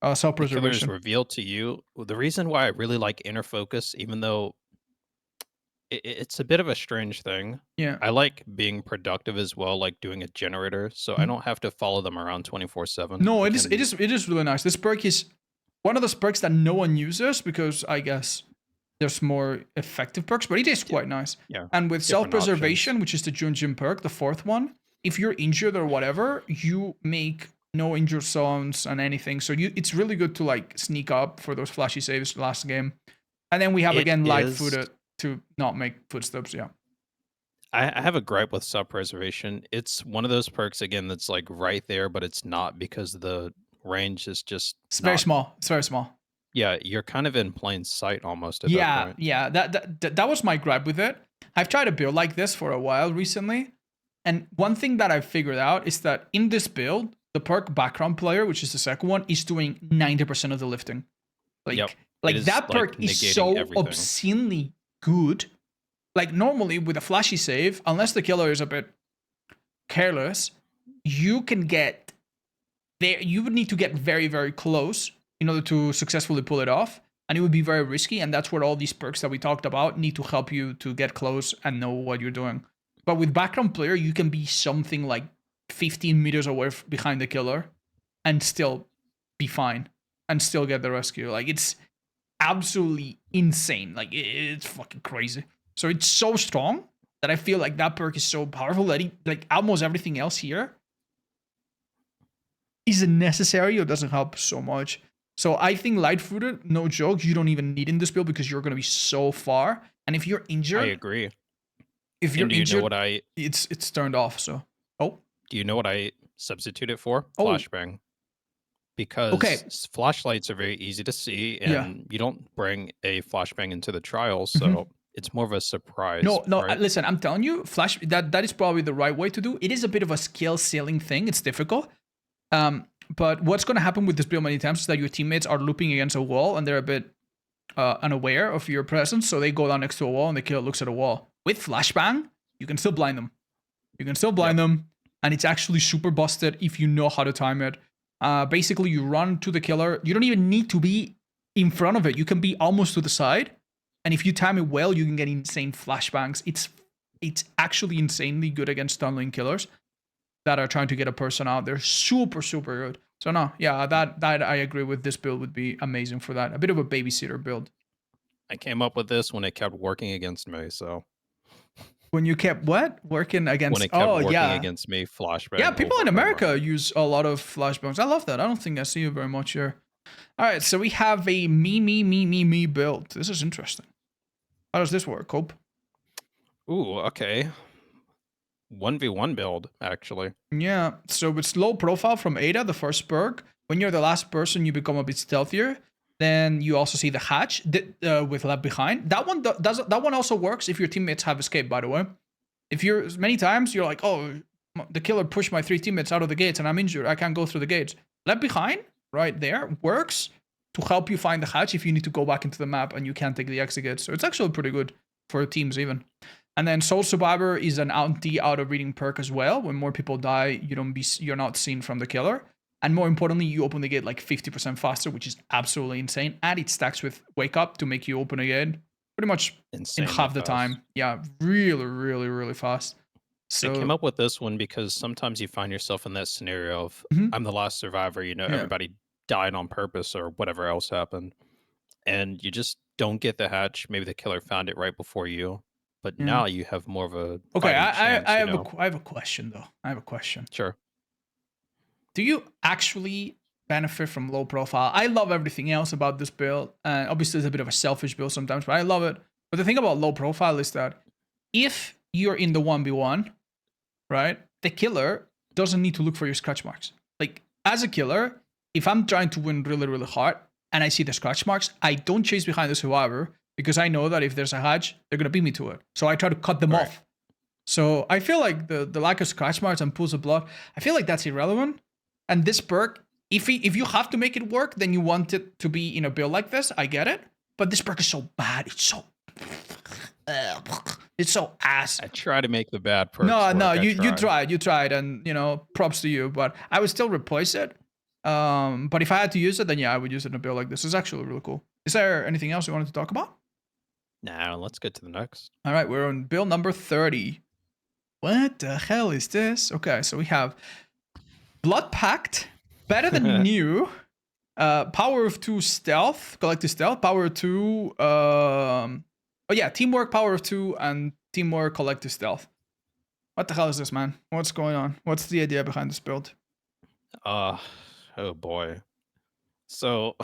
killer is self-preservation. revealed to you. The reason why I really like inner focus, even though it's a bit of a strange thing, Yeah. I like being productive as well, like doing a generator, so I Mhm. don't have to follow them around 24/7. No, I it is can, it is it is really nice. This perk is one of those perks that no one uses because I guess there's more effective perks, but it is yeah, quite nice. yeah, And with different options. self-preservation, which is the Junjin perk, the fourth one, if you're injured or whatever, you make no injured zones and anything. So it's really good to like sneak up for those flashy saves last game. And then we have It again light is. footed to not make footsteps. Yeah. I have a gripe with self-preservation. It's one of those perks again that's like right there, but it's not because the range is just It's very not. small. It's very small. Yeah, you're kind of in plain sight almost at that Yeah, point. yeah. That was my gripe with it. I've tried to build like this for a while recently, and one thing that I've figured out is that in this build, the perk background player, which is the second one, is doing 90% of the lifting. Yep. Like, It is that like perk is negating so everything. obscenely good. Like normally with a flashy save, unless the killer is a bit careless, you can get there. You would need to get very, very close in order to successfully pull it off. And it would be very risky. And that's where all these perks that we talked about need to help you to get close and know what you're doing. But with background player, you can be something like 15 meters away behind the killer and still be fine and still get the rescue. Like it's absolutely insane. Like it's fucking crazy. So it's so strong that I feel like that perk is so powerful that like almost everything else here isn't necessary or doesn't help so much. So I think light footed, no joke, you don't even need in this build because you're gonna be so far. And if you're I injured, agree. if you're And do you know injured, what I it's turned off. So substitute it for? oh, Flashbang. Because okay, flashlights are very easy to see, yeah. and you don't bring a flashbang into the trials, Mhm. so it's more of a surprise, No, right? listen, I'm telling you, flash that is probably the right way to do. It is a bit of a skill ceiling thing. It's difficult. But what's going to happen with this build many times is that your teammates are looping against a wall and they're a bit unaware of your presence, so they go down next to a wall and the killer looks at a wall. With flashbang, you can still blind them. You can still blind them, and it's actually super busted if you know how to time it. Basically, you run to the killer. You don't even need to be in front of it. You can be almost to the side, and if you time it well, you can get insane flashbangs. It's actually insanely good against tunneling killers that are trying to get a person out. They're super, super good. So no, yeah, that I agree with. This build would be amazing for that. A bit of a babysitter build. I came up with this when it kept working against me, so When you kept what? Working when against it kept working yeah. againce me, flashbang Yeah, people over in and over. America use a lot of flashbangs. I love that. I don't think I see it very much here. All right, so we have a me build. This is interesting. How does this work, Cope? Ooh, okay. 1v1 build, actually. Yeah, so with slow profile from Ada, the first perk, when you're the last person, you become a bit stealthier. Then you also see the hatch with left behind. That one that one also works if your teammates have escaped, by the way. If you're many times you're like, oh, the killer pushed my 3 teammates out of the gates and I'm injured, I can't go through the gates. Left behind, right there, works to help you find the hatch if you need to go back into the map and you can't take the exit gate. So it's actually pretty good for teams even. And then Soul Survivor is an auto reading perk as well. When more people die, you're not seen from the killer. And more importantly, you open the gate like 50% faster, which is absolutely insane. And it stacks with Wake Up to make you open a gate pretty much Insanely in half the fast. time. Yeah, really, really, really fast. I came So up with this one because sometimes you find yourself in that scenario of mhm, I'm the last survivor, yeah, everybody died on purpose or whatever else happened. And you just don't get the hatch. Maybe the killer found it right before you. But yeah. now you have more of a Okay, fighting I chance, have I have a question though. I have a question. Sure. Do you actually benefit from low profile? I love everything else about this build, and obviously it's a bit of a selfish build sometimes, but I love it. But the thing about low profile is that if you're in the 1v1, right, the killer doesn't need to look for your scratch marks. Like, as a killer, if I'm trying to win really, really hard and I see the scratch marks, I don't chase behind the survivor because I know that if there's a hatch, they're going to beat me to it. So I try to cut them Right. off. So I feel like the lack of scratch marks and pools of blood, I feel like that's irrelevant. And this perk, if you have to make it work, then you want it to be in a build like this. I get it. But this perk is so bad. It's so ass. I try to make the bad perks No, no, work. I you try. tried, and props to you. But I would still replace it. But if I had to use it, then yeah, I would use it in a build like this. It's actually really cool. Is there anything else you wanted to talk about? Now let's get to the next. All right, we're on build number 30. What the hell is this? Okay, so we have Blood Pact, better than new. Power of 2 stealth, collective stealth, power of 2 oh yeah, teamwork, power of 2, and teamwork, collective stealth. What the hell is this, man? What's going on? What's the idea behind this build? uh oh boy. So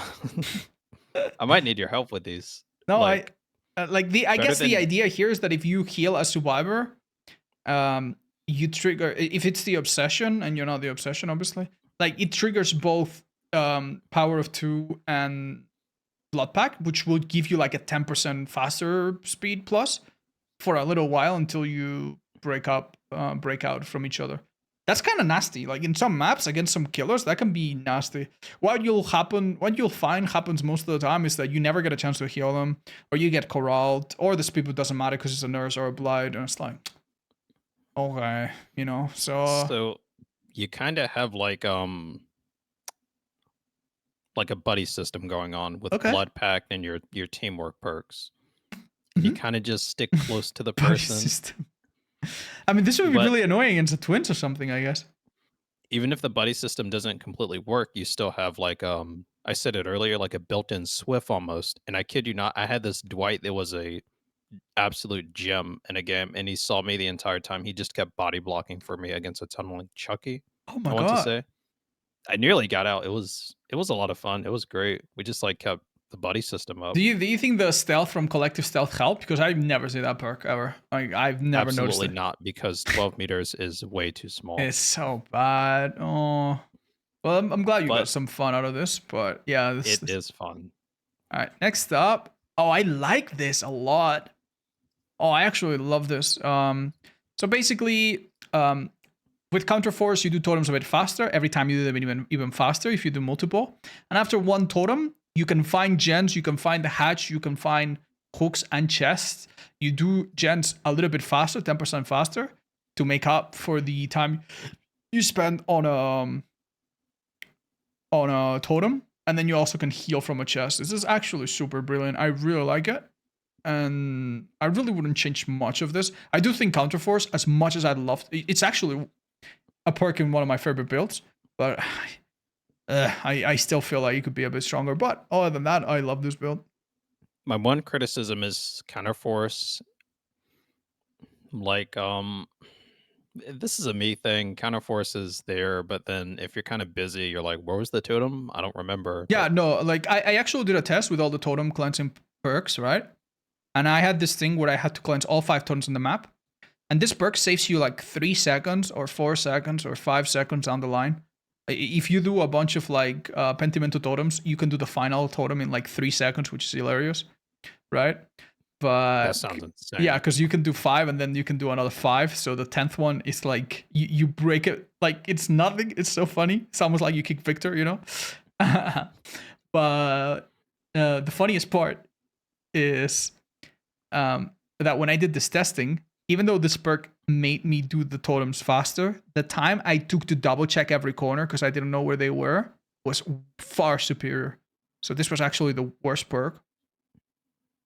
I might need your help with these. No, Like I better guess the than idea here is that if you heal a survivor, you trigger if it's the obsession and you're not the obsession, obviously. Like it triggers both power of 2 and blood pack, which will give you like a 10% faster speed plus for a little while until you break out from each other. That's kind of nasty. Like in some maps against some killers, that can be nasty. What you'll find happens most of the time is that you never get a chance to heal them, or you get corralled, or the speed boost doesn't matter because it's a nurse or a blind, and it's like, okay, so so you kind of have like a buddy system going on with okay. blood pact and your teamwork perks. You Mhm. kind of just stick close to the Buddy person. system. I mean, this would be But really annoying against the twins or something, I guess. even if the buddy system doesn't completely work, you still have I said it earlier, like a built-in Swift almost. And I kid you not, I had this Dwight that was a absolute gem in a game, and he saw me the entire time. He just kept body blocking for me against a tunneling Chucky, Oh my I want to god. say. I nearly got out. It was a lot of fun. It was great. We just kept the buddy system up. Do you think the stealth from collective stealth helped? Because I've never seen that perk ever. Like I've never noticed Absolutely it. not, because 12 meters is way too small. It's so bad. Oh. Well, I'm glad you got But some fun out of this, but yeah, it is fun. all right. Next up. Oh, I like this a lot. Oh, I actually love this. So basically, with Counterforce, you do totems a bit faster. Every time you do them even faster if you do multiple. And after one totem, you can find gens, you can find the hatch, you can find hooks and chests. You do gens a little bit faster, 10% faster, to make up for the time you spend on a totem. And then you also can heal from a chest. This is actually super brilliant. I really like it. And I really wouldn't change much of this. I do think Counterforce, as much as I'd love, it's actually a perk in one of my favorite builds, but I still feel like it could be a bit stronger. But other than that, I love this build. My one criticism is Counterforce. Like, this is a me thing. Counterforce is there, but then if you're kind of busy, you're like, where was the totem? I don't remember. Yeah, But no, like I actually did a test with all the totem cleansing perks, right? And I had this thing where I had to cleanse all 5 totems in the map. And this perk saves you like 3 seconds or 4 seconds or 5 seconds down the line. If you do a bunch of like Pentimento totems, you can do the final totem in like 3 seconds, which is hilarious, right? that But sounds insane. yeah, because you can do 5 and then you can do another 5. So the 10th one is like you break it like it's nothing. It's so funny. It's almost like you kick Victor, But the funniest part is that when I did this testing, even though this perk made me do the totems faster, the time I took to double check every corner because I didn't know where they were was far superior. So this was actually the worst perk.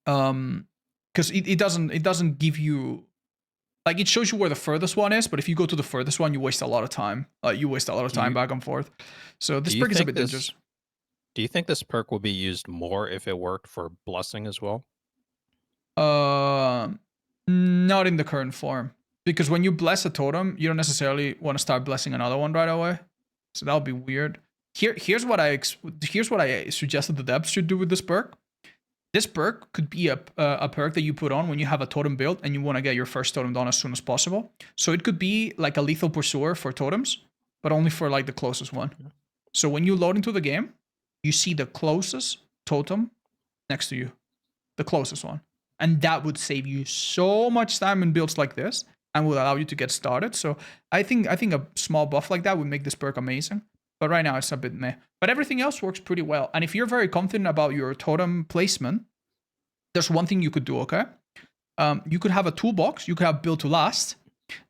Because it doesn't give you Like, it shows you where the furthest one is, but if you go to the furthest one, you waste a lot of time. You waste a lot of time back and forth. So this Do you perk is a think bit dangerous. do you think this perk will be used more if it worked for blessing as well? Uh, Not in the current form. Because when you bless a totem, you don't necessarily want to start blessing another one right away. So that'll be weird. Here's what I suggested the devs should do with this perk. This perk could be a perk that you put on when you have a totem build and you want to get your first totem done as soon as possible. So it could be like a lethal pursuer for totems, but only for like the closest one. So when you load into the game, you see the closest totem next to you, the closest one. And that would save you so much time in builds like this and will allow you to get started. So I think a small buff like that would make this perk amazing. But right now it's a bit meh. But everything else works pretty well. And if you're very confident about your totem placement, there's one thing you could do, okay? You could have a toolbox. You could have build to last.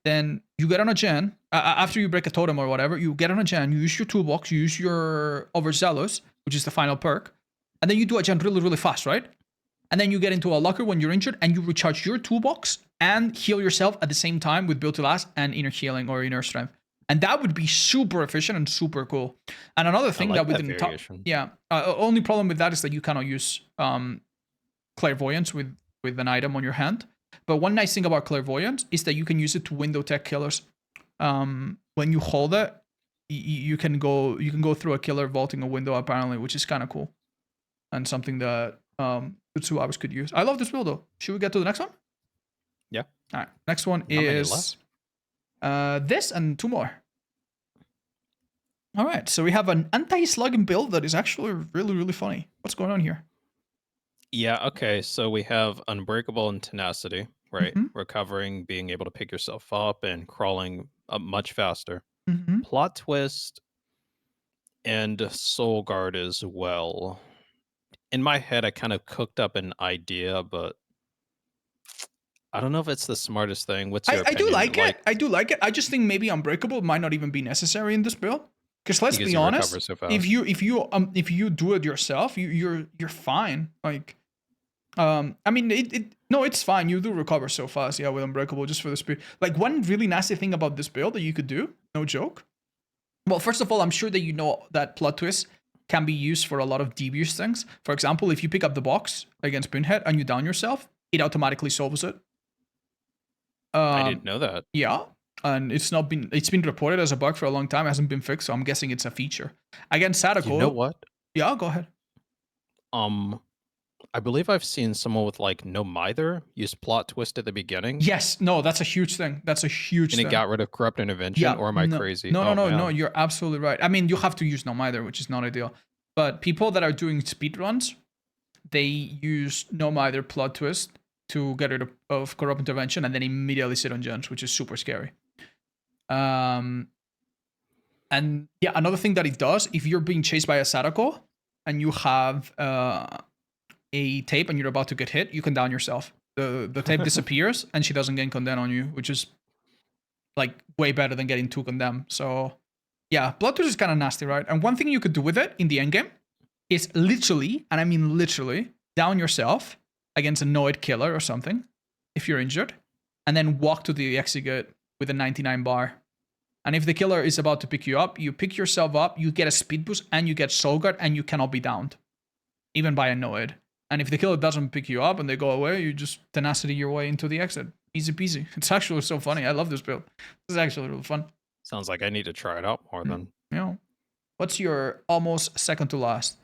Then you get on a gen. After you break a totem or whatever, you get on a gen. You use your toolbox. You use your Overzealous, which is the final perk. And then you do a gen really, really fast, right? And then you get into a locker when you're injured and you recharge your toolbox and heal yourself at the same time with build to last and inner healing or inner strength. And that would be super efficient and super cool. And another thing that we didn't talk, only problem with that is that you cannot use clairvoyance with an item on your hand. But one nice thing about clairvoyance is that you can use it to window tech killers. When you hold it, you can go through a killer vaulting a window apparently, which is kind of cool, and something that Utsuwabas could use. I love this build though. Should we get to the next one? Yeah. All right. Next one is this and two more. All right. So we have an anti-slugging build that is actually really, really funny. What's going on here? Yeah, okay. So we have Unbreakable and Tenacity, right? Recovering, being able to pick yourself up, and crawling up much faster. Plot Twist and Soul Guard as well. In my head, I kind of cooked up an idea, but I don't know if it's the smartest thing. What's your opinion? I do like it. I do like it. I just think maybe Unbreakable might not even be necessary in this build. Because let's be honest, so if you do it yourself, you're fine. Like, I mean, it's fine. You do recover so fast, yeah, with Unbreakable just for the speed. Like, one really nasty thing about this build that you could do, no joke. Well, first of all, I'm sure that you know that Plot Twist can be used for a lot of devious things. For example, if you pick up the box against Pinhead and you down yourself, it automatically solves it. I didn't know that. Yeah, and it's been reported as a bug for a long time. It hasn't been fixed, so I'm guessing it's a feature. Against Sadako. You know what? Yeah, go ahead. I believe I've seen someone with like no mither use Plot Twist at the beginning. Yes, no, that's a huge thing. That's a huge thing. And it got rid of Corrupt Intervention, or am I crazy? No, you're absolutely right. I mean, you have to use no mither, which is not ideal. But people that are doing speedruns, they use no mither Plot Twist to get rid of Corrupt Intervention and then immediately sit on gens, which is super scary. And yeah, another thing that it does, if you're being chased by a Sadako and you have a tape and you're about to get hit, you can down yourself. The tape disappears and she doesn't get condemned on you, which is like way better than getting 2 condemned. So yeah, Blood Twist is kind of nasty, right? And one thing you could do with it in the endgame is literally, and I mean literally, down yourself against a Noid killer or something, if you're injured, and then walk to the execute with a 99 bar. And if the killer is about to pick you up, you pick yourself up, you get a speed boost, and you get Soul Guard, and you cannot be downed, even by a Noid. And if the killer doesn't pick you up and they go away, you just tenacity your way into the exit. Easy peasy. It's actually so funny. I love this build. This is actually really fun. Sounds like I need to try it out more then. Yeah. What's your almost second to last?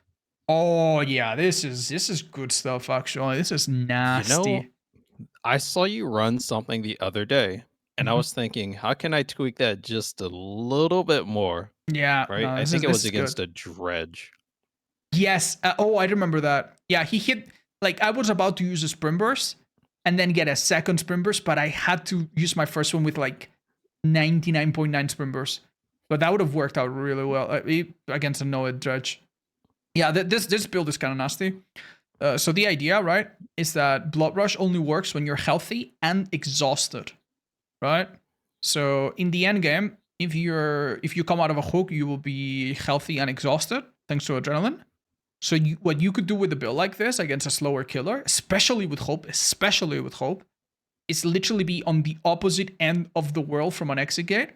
Oh yeah, this is good stuff actually. This is nasty. You know, I saw you run something the other day, and I was thinking, how can I tweak that just a little bit more? Yeah, right. I think it was against a dredge. Yes. I remember that. Yeah, he hit, like, I was about to use a sprint burst and then get a second sprint burst, but I had to use my first one with like 99.9 sprint burst. But that would have worked out really well against a Noah dredge. Yeah, this build is kind of nasty. So the idea, right, is that Blood Rush only works when you're healthy and exhausted, right? So in the end game, if you come out of a hook, you will be healthy and exhausted thanks to adrenaline. So what you could do with a build like this against a slower killer, especially with hope, is literally be on the opposite end of the world from an exit gate,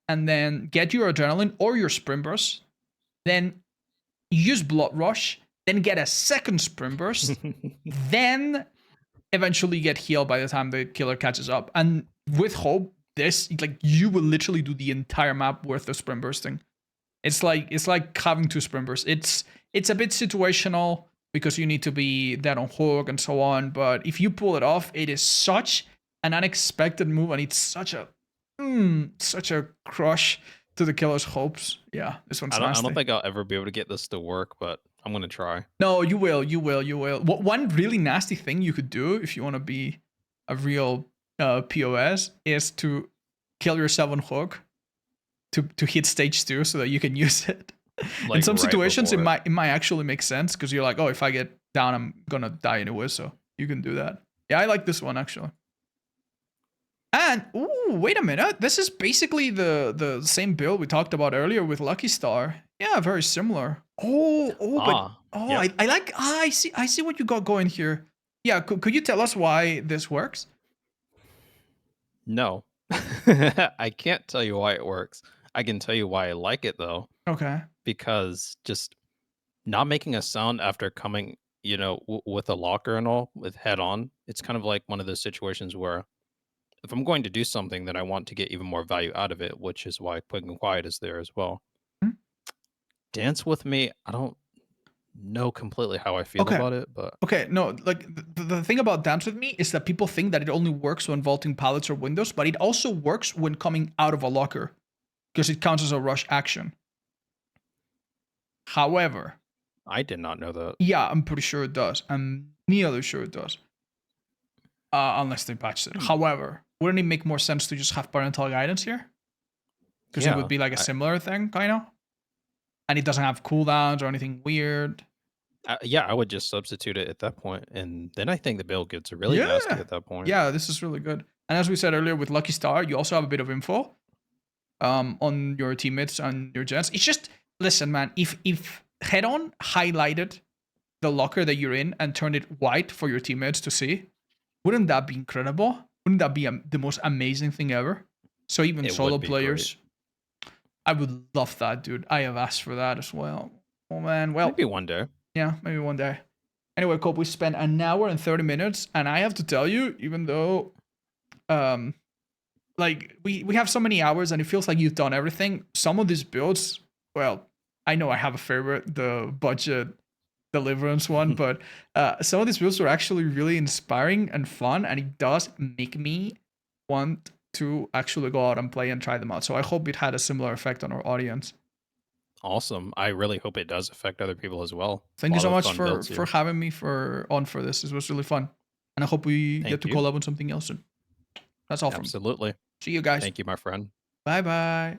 and then get your adrenaline or your sprint burst, then use blood rush, then get a second sprint burst, then eventually get healed by the time the killer catches up. And with hope, this like you will literally do the entire map worth of sprint bursting. It's like having two sprint bursts. It's a bit situational because you need to be dead on hook and so on. But if you pull it off, it is such an unexpected move, and it's such a crush to the killer's hopes. Yeah, this one's nasty. I don't think I'll ever be able to get this to work, but I'm gonna try. No, you will. One really nasty thing you could do if you want to be a real POS is to kill yourself on hook to hit stage 2 so that you can use it. Like in some right situations, it before might actually make sense because you're like, oh, if I get down, I'm gonna die anyway. So you can do that. Yeah, I like this one actually. And ooh, wait a minute. This is basically the same build we talked about earlier with Lucky Star. Yeah, very similar. Yep. I like. I see what you got going here. Yeah, could you tell us why this works? No. I can't tell you why it works. I can tell you why I like it though, Okay. because just not making a sound after coming, with a locker and all, with head on, it's kind of like one of those situations where if I'm going to do something, then I want to get even more value out of it, which is why Quick and Quiet is there as well. Hmm? Dance with Me, I don't know completely how I feel Okay. about it, but Okay, no, like the thing about Dance With Me is that people think that it only works when vaulting pallets or windows, but it also works when coming out of a locker because it counts as a rush action. However, I did not know that. yeah, I'm pretty sure it does. I'm nearly sure it does. Unless they patched it. However, wouldn't it make more sense to just have parental guidance here? Because it would be like a similar thing, kind of. And it doesn't have cooldowns or anything weird. Yeah, I would just substitute it at that point, and then I think the build gets really nasty at that point. Yeah, this is really good. And as we said earlier with Lucky Star, you also have a bit of info on your teammates and your gens. It's just, listen, man, if Head-On highlighted the locker that you're in and turned it white for your teammates to see, wouldn't that be incredible? Wouldn't that be the most amazing thing ever? So even solo players, I would love that, dude. I have asked for that as well. Oh man, well, maybe one day. Yeah, maybe one day. Anyway, Cope, we spent an hour and 30 minutes, and I have to tell you, even though, like we have so many hours, and it feels like you've done everything. Some of these builds, well, I know I have a favorite, the budget Deliverance one, but some of these builds were actually really inspiring and fun, and it does make me want to actually go out and play and try them out. So I hope it had a similar effect on our audience. Awesome. I really hope it does affect other people as well. Thank you so much for having me on for this. This was really fun. And I hope we get to collab on something else soon. That's all from me. Absolutely. See you guys. Thank you, my friend. Bye bye.